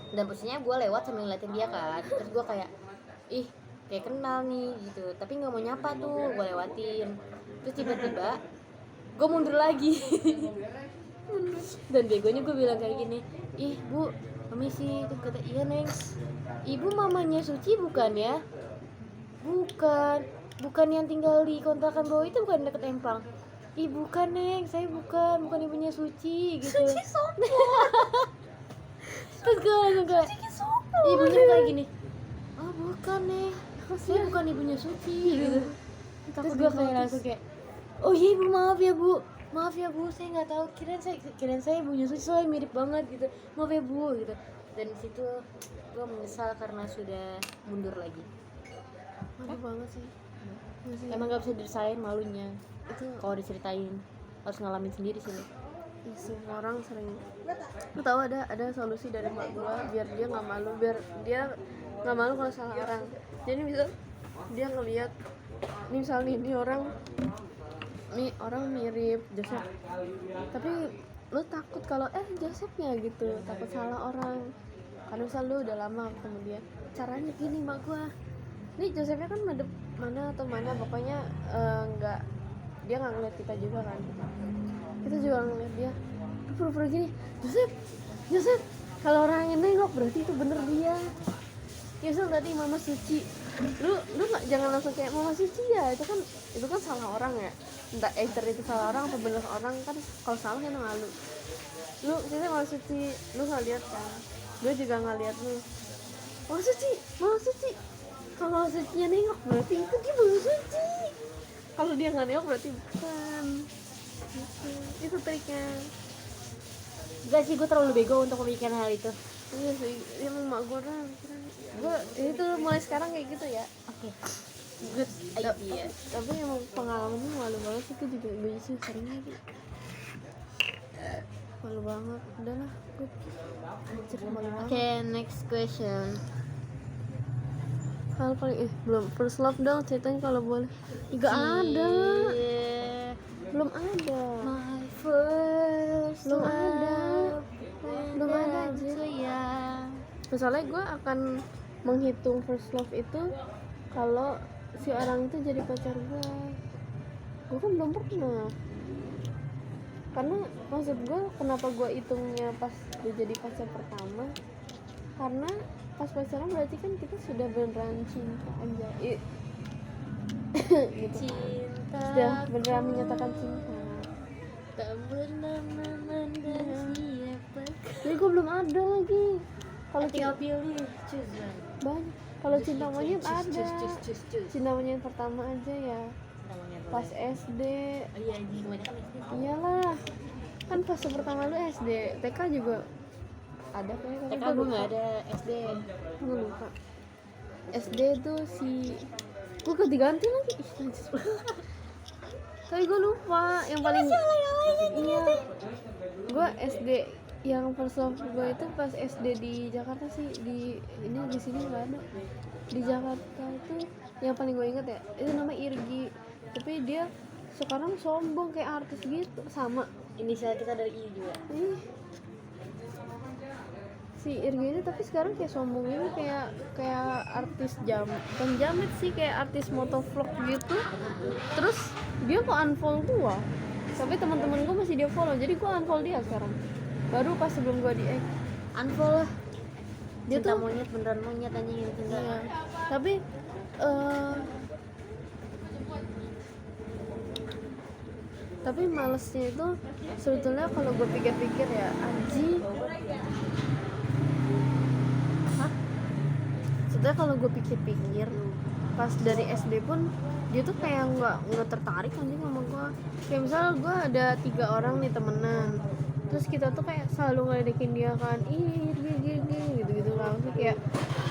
Dan posisinya gue lewat sambil ngeliatin dia kan, terus gue kayak ih kayak kenal nih gitu, tapi nggak mau nyapa tuh, gue lewatin. Terus tiba-tiba gue mundur lagi. Dan begonya gue bilang kayak gini, ih bu permisi. Terus kata, iya neng, ibu mamanya Suci bukan ya? Bukan yang tinggal di kontrakan bawah itu, bukan deket Empang? Ih bukan neng, saya bukan ibunya Suci gitu. Suci sopo. Terus gue langsung kayak, ibunya kayak gini, oh bukan neng, saya bukan ibunya Suci gitu. Terus gue kayak langsung kayak, oh iya ibu, maaf ya bu, saya nggak tahu, kirain saya ibunya Suci, soalnya mirip banget gitu, maaf ya bu gitu. Dan situ gue menyesal karena sudah mundur lagi.
Malu banget sih. Maksudnya,
Emang nggak bisa diserahin, malunya
itu
kalau diceritain, harus ngalamin sendiri sih.
semua orang sering. Lu tahu ada solusi dari mak gua biar dia nggak malu kalau salah orang. Jadi misal dia ngelihat nih, misal ini orang mirip Joseph, tapi lu takut kalau Josephnya gitu, takut salah orang. Karena misal lu udah lama ketemu dia, caranya gini mak gua, nih Josephnya kan madep mana atau mana, pokoknya dia nggak ngeliat kita juga kan, kita juga ngeliat dia. Lu pura-pura gini, Joseph, kalau orang yang nengok berarti itu bener dia. Ya misal tadi Mama Suci, lu jangan langsung kayak Mama Suci ya, itu kan salah orang ya, entah itu salah orang atau bener orang kan. Kalau salah kan malu. Lu kita Mama Suci, lu nggak lihat kan, gue juga nggak lihat lu. Mama Suci, kalau Mama Sucinya nengok berarti itu dia Mama Suci, kalau dia nggak nengok berarti bukan. Itu triknya.
Enggak sih, gue terlalu bego untuk memikirkan hal itu.
Iya sih, emang mak gue kan gue itu mulai sekarang kayak gitu ya.
Oke.
Good
Idea.
Tapi emang pengalamannya malu banget sih, gue sih sering lagi malu banget. Udahlah, good. Anjir, malu banget.
Oke, next question.
Hal paling belum first love dong, ceritanya kalau boleh. Nggak ada,
Yeah.
belum ada.
My first
Belum
love.
ada. Belum ada,
went
Jin.
to ya.
Misalnya gue akan menghitung first love itu kalau si orang itu jadi pacar gue kan belum pernah. Karena maksud gue, kenapa gue hitungnya pas dia jadi pacar pertama, karena pas pacaran berarti kan kita sudah beneran cinta aja gitu,
Cinta
sudah beneran menyatakan cinta.
tak pernah memandang siapa.
Jadi gue belum ada lagi. Kalau
Tinggal pilih, choose one.
banyak, kalau cinta monyet ada.
Choose.
Cinta monyet pertama aja ya
Namanya
pas
boleh.
SD.
Oh iya, anjing kebanyakan SD.
Iyalah, kan pas pertama lu SD, TK juga ada kayaknya.
TK gue nggak ada, SD.
Gue lupa. SD tuh gue ganti lagi. Ih, najis banget. Tapi gue lupa yang paling. Iya, gue SD yang first love gue itu pas SD di Jakarta sih. Di sini nggak ada. Di Jakarta itu yang paling gue inget ya, itu namanya Irgi. Tapi dia sekarang sombong kayak artis gitu, sama
Inisial kita dari I juga.
ih si Irgi ini, tapi sekarang kayak sombong ini, kayak artis bukan jamet sih, kayak artis motovlog gitu. Terus dia kok unfollow gua, tapi teman-teman gua masih dia follow, jadi gua unfollow dia sekarang. Baru pas sebelum gua di
Unfollow lah.
dia
Cinta
tuh
monyet, beneran monyet anjing ini cinta.
iya. Tapi tapi malesnya itu sebetulnya kalau gue pikir-pikir ya, Aji. Sebetulnya kalau gue pikir-pikir, pas dari SD pun dia tuh kayak nggak tertarik anjing sama gue. Kayak misalnya gue ada 3 orang nih temenan, terus kita tuh kayak selalu ngeledekin dia kan, ih gini gitu lah. Maksudnya kayak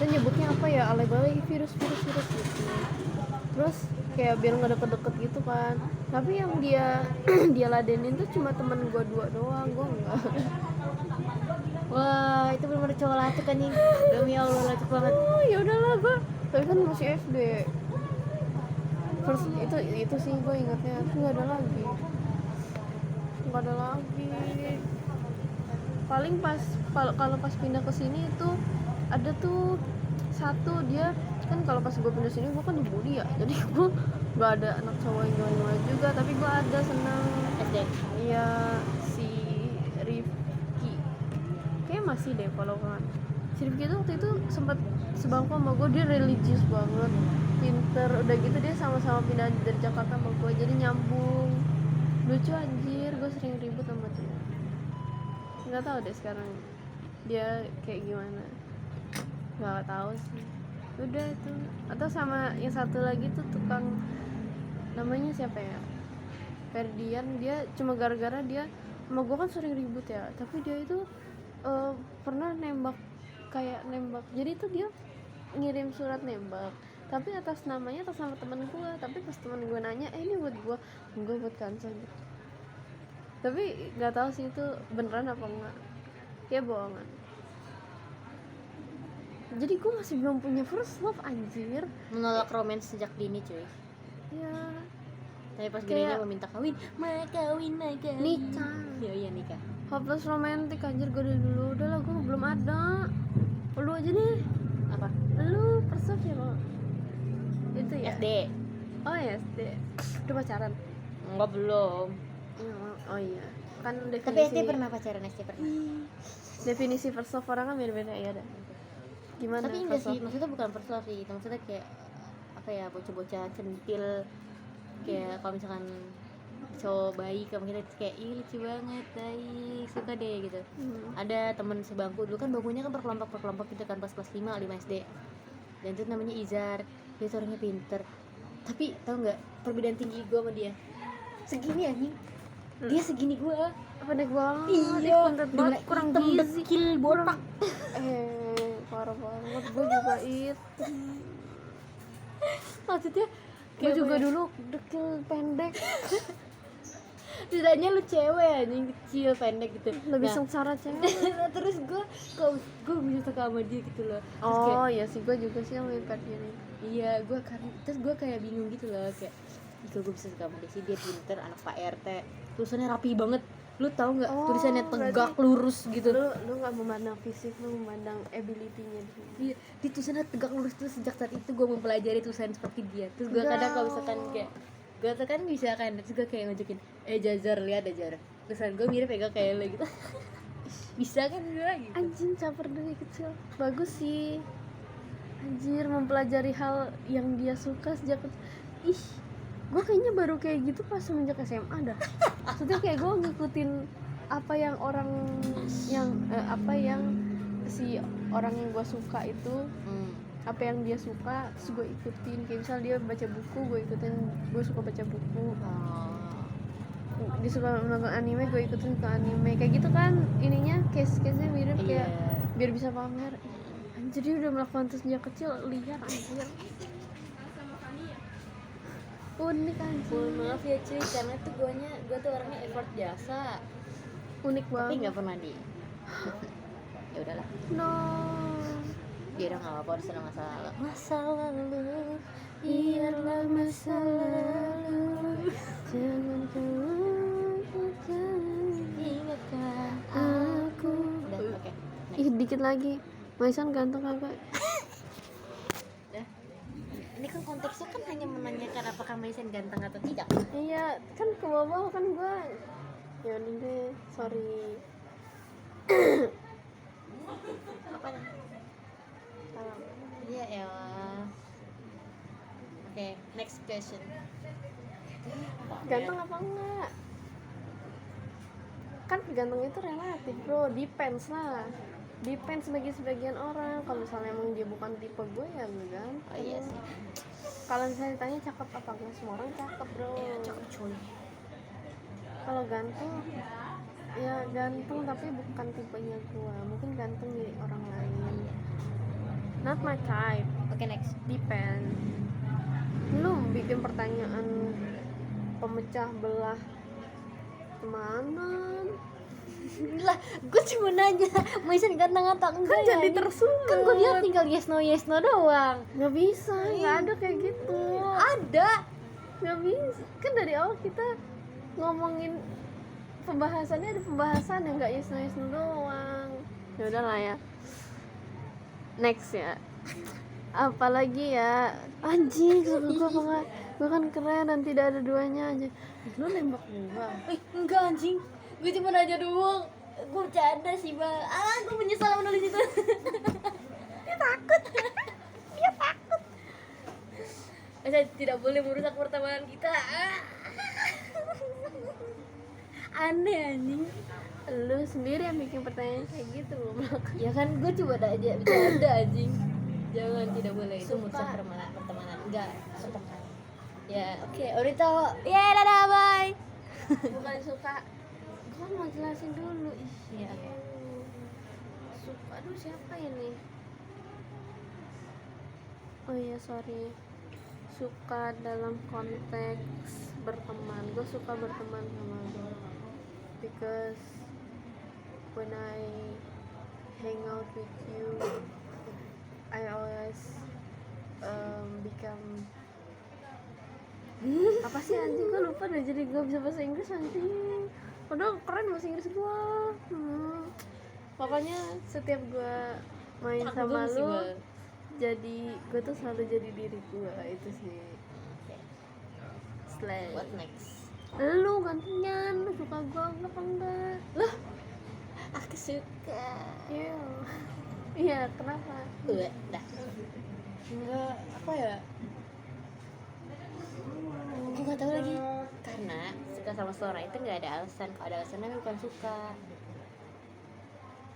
kita nyebutnya apa ya, alay-alay, virus gitu. Terus kayak biar nggak deket-deket gitu kan. Tapi yang dia ladenin tuh cuma temen gue 2 doang, gue enggak.
Wah, itu bener-bener cowok lacuk anjing. Demi Allah, lacuk banget.
Oh ya udahlah, gue tapi kan masih SD. First itu sih gue ingatnya, aku nggak ada lagi. nggak ada lagi. Paling pas kalau pas pindah ke sini itu ada tuh satu, dia kan kalau pas gue pindah sini gue kan dibully ya, jadi gue nggak ada anak cowok yang gimana juga, tapi gue ada senang.
SD.
Iya, si Rifki kayak masih deh kalau kan. Si Rifki itu waktu itu sempat sebangku sama gue, dia religius banget, pinter, udah gitu dia sama-sama pindah dari Jakarta sama gue, jadi nyambung, lucu anjir. Gue sering ribut sama dia, nggak tahu deh sekarang dia kayak gimana, nggak tahu sih. Udah itu. Atau sama yang satu lagi tuh tukang, namanya siapa ya, Ferdian, dia cuma gara-gara dia sama gue kan sering ribut ya, tapi dia itu pernah nembak, kayak nembak, jadi itu dia ngirim surat nembak tapi atas namanya atas nama temen gue, tapi pas temen gue nanya ini buat gue, enggak buat Kansa gitu. Tapi nggak tahu sih itu beneran apa enggak, ya bohongan. Jadi gue masih belum punya first love anjir.
Menolak romance sejak dini cuy.
Ya
Tapi pas
Kayak-
gedenya meminta kawin, kawin.
nikah,
Iya nikah.
hopeless romantic anjir. Gue dari dulu udah lah, gue belum ada. Lu aja deh,
Apa?
lu first love ya lo itu ya?
SD.
Oh ya SD. Udah pacaran?
Enggak belum.
Oh iya, kan definisi,
Tapi SD pernah pacaran, SD pernah.
definisi first love orang kan beda-beda ya dah. Gimana?
Tapi enggak
first
sih,
love?
maksudnya bukan first love sih. Maksudnya kayak apa ya, bocah-bocah centil, kayak kalau misalkan cowok baik sama kita kayak ih lucu banget, baik, suka deh gitu. Ada temen sebangku dulu kan, bangkunya kan per kelompok gitu kan, pas kelas 5 SD. Dan itu namanya Izar, dia tuh orangnya pinter. Tapi tau nggak perbedaan tinggi gue sama dia? Segini anjing. Dia segini gue.
Pendek banget.
Iya,
Pendek banget, kurang
hitam,
gizi,
dekil, botak.
parah banget. Gue juga itu.
Maksudnya
Gue juga
apa ya?
dulu dekil, pendek,
Setidaknya lu cewek anjing, kecil, pendek gitu.
lebih
Nah,
sengsara cewek.
nah, terus gue bisa suka sama dia gitu loh. Terus kayak,
Oh iya sih, gue juga sih sama Ferdian ini.
iya gue kan, terus gue kayak bingung gitu loh, kayak gue bisa suka sama dia sih, dia pinter, anak Pak RT, tulisannya rapi banget. Lu tahu nggak,
Oh,
tulisannya tegak,
berarti
lurus gitu.
Lu nggak memandang fisik, lu memandang ability-nya dia.
Iya, di tulisannya tegak lurus. Terus sejak saat itu gue mempelajari tulisan seperti dia. Terus gue kadang kalau misalkan kayak gue tuh kan bisa kan, terus gue kayak ngajakin, Jajar, lihat Jajar, tulisan gue mirip ya kayak lo gitu. Bisa kan gue gitu.
Anjing, caper dari kecil. Bagus sih. Anjir, mempelajari hal yang dia suka sejak kecil. Ih, gue kayaknya baru kayak gitu pas semenjak SMA dah. Maksudnya kayak gue ngikutin apa yang orang yang apa yang si orang yang gue suka itu, apa yang dia suka, terus gue ikutin. Kayak misal dia baca buku, gue ikutin. Gue suka baca buku. Dia suka nonton anime, gue ikutin ke anime. Kayak gitu kan ininya, case-nya mirip kayak biar bisa pamer. Anjir, dia udah melakukan itu sejak kecil, liar anjir. Unik anjir.
Mohon maaf ya cuy, karena tuh gue tuh orangnya effort jasa,
Unik
tapi
banget.
nggak pernah di. Ya udahlah,
No.
dia udah nggak apa-apa, udah masa lalu.
Biarlah masa lalu, jangan
Ingatkan
aku.
udah, oke.
Ih, dikit lagi. Maisan ganteng kagak?
Udah. Ini kan konteksnya kan hanya menanyakan apakah Maisen ganteng atau tidak.
Iya, kan ke bawah kan gua. Ya udah deh, sorry.
Apa nih? Iya elah. Oke, next question.
Ganteng apa enggak? Kan ganteng itu relatif, bro. Depends lah. Depends bagi sebagian orang. Kalau misalnya emang dia bukan tipe gue ya enggak.
Oh iya sih.
Kalau misalnya ditanya cakep apa enggak, semua orang cakep, bro.
Iya, cakep cuy.
Kalau ganteng, ya ganteng tapi bukan tipenya gue. Mungkin ganteng di orang lain. Not my type.
Oke, next.
Depend. Lu bikin pertanyaan pemecah belah kemana?
Lah, gue cuma nanya Maisen ganteng atau enggak ya?
Jadi tersulut.
Kan gue bilang tinggal yes no doang.
Nggak bisa, nggak ada kayak gitu.
Ada.
Nggak bisa. Kan dari awal kita ngomongin pembahasannya ada pembahasan yang nggak yes no doang. Ya udahlah ya, next ya. Apalagi ya, anjing suka gue apa nggak? Gue kan keren dan tidak ada duanya aja. Lu nembak gua.
Enggak anjing, gue cuma nanya doang. Gue bercanda sih bang. Gue menyesal menulis itu.
Dia takut.
Saya tidak boleh merusak pertemanan kita. Aneh anjing.
Lu sendiri yang bikin pertanyaan kayak gitu loh.
Ya kan gue coba aja bercanda anjing. Jangan, tidak boleh itu
Suka.
merusak pertemanan. Enggak, pertemanan. Ya, oke, Orito. Ya, dadah, bye.
Bukan suka. Gua kan mau jelasin dulu.
Iya, oke.
Suka. Aduh, siapa ini? Oh iya, sorry. Suka dalam konteks berteman. Gue suka berteman sama lo because when I hang out with you I always become apa sih anjing, gue lupa deh, jadi gue bisa bahasa Inggris anjing, padahal keren bahasa Inggris gue. Pokoknya setiap gue main sama
Aku sih,
lu
Bang.
jadi gue tuh selalu jadi diri gue, itu sih. Slay.
What next?
Lu gantian, lu suka gue apa enggak?
Loh, aku suka.
Iya. Iya, kenapa?
Dah. Enggak, apa ya? Aku nggak tahu lagi. Karena suka sama seseorang itu nggak ada alasan. Kalau ada alasannya bukan suka.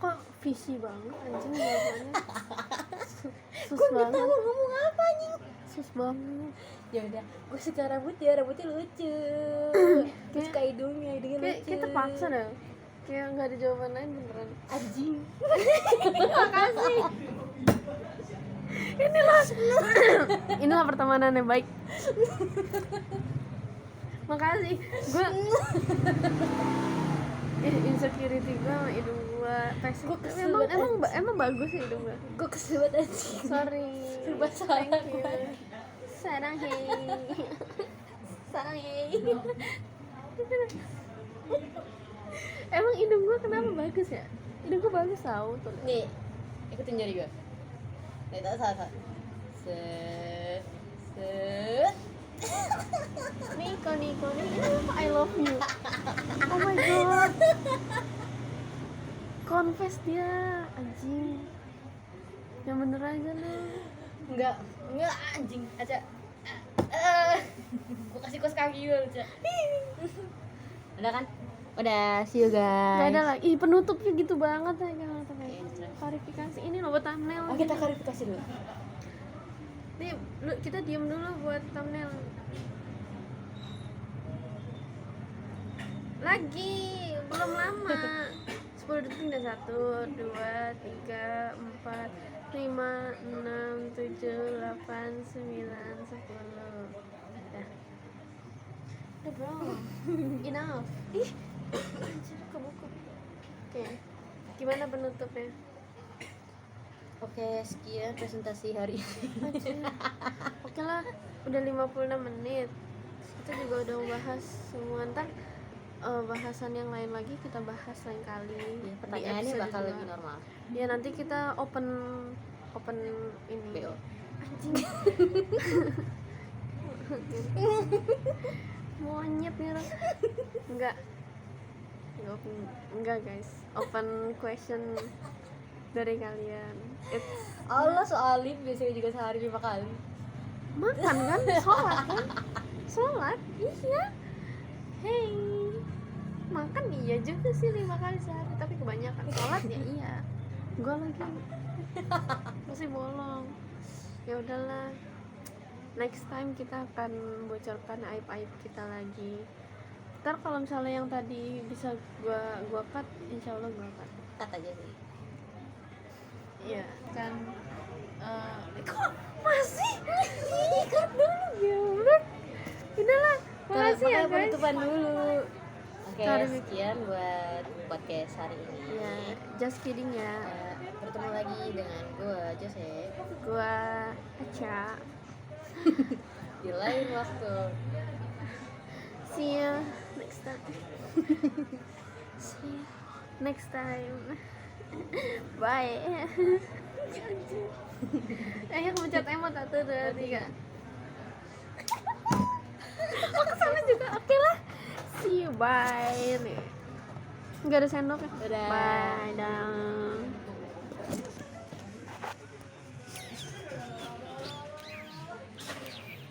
Kok visi banget anjing jawabannya? Sus
Gue nggak
banget.
tahu ngomong apa anjing.
Sus banget.
Ya udah, gue suka rambutnya lucu. Gue suka hidungnya lucu.
Kayak terpaksa dah. Kayak nggak ada jawaban lain beneran.
Anjing.
Makasih. Inilah pertemanan yang baik. Makasih. Gue insecurity gue sama hidung gue.
Gua kesel banget,
Emang bagus sih hidung gue.
Gue kesel banget anjing.
Sorry.
Serba salah
Thank you.
gue.
Sarang hei.
Sarang ye.
Emang hidung gue kenapa bagus ya? Hidung gue bagus tau tuh.
Nih, ikutin jari gue. Nih, tak salah. Set.
Niko ini apa I love you. Oh my god. Confess dia anjing. Yang bener aja lu.
Enggak anjing. Aja. Gue kasih kos kaki gue, Aca. Udah kan? Udah, see you guys.
Gak ada lagi. Ih, penutupnya gitu banget ya kan.
Iya.
Klarifikasi ini loh buat thumbnail.
Oh, kita klarifikasi dulu.
Nih, kita diem dulu buat thumbnail. Lagi, belum lama. 10 detik udah 1, 2, 3, 4, 5, 6, 7, 8, 9, 10. Udah bro. Enough. Ih, anjir kebuka. Oke. Gimana penutupnya?
Oke, sekian presentasi hari ini.
Anjir. Oke lah, udah 56 menit. Kita juga udah bahas semua. Ntar bahasan yang lain lagi kita bahas lain kali.
Ya, pertanyaannya
Di episode
bakal
dua.
lebih normal.
Ya nanti kita open ini.
BO.
Anjing. Monyet nih orang. Enggak guys. Open question dari kalian.
Allah, soalin biasanya juga sehari 5 kali.
Makan kan? Sholat kan? Sholat? Iya. Hey. Makan iya juga sih 5 kali sehari, tapi kebanyakan sholat ya iya. Gua lagi masih bolong. Ya udahlah. Next time kita akan bocorkan aib-aib kita lagi. Ntar kalau misalnya yang tadi bisa gua cut, insyaallah gua cut.
Kata aja sih.
Iya kan. Kok masih? Ih, cut dulu geblek. Udahlah. Makasih ya guys.
Penutupan dulu. Oke,
Sorry.
sekian buat podcast hari ini.
Ya, just kidding ya.
Bertemu lagi dengan gue, Jose,
Gua Aca.
di lain waktu.
See you next start. See you next time. Bye. Ayo mencet emot 1, 2, 3. Oh kesana juga, oke lah. See you, bye nih. Nggak ada sendoknya.
Dadah.
Bye, dah.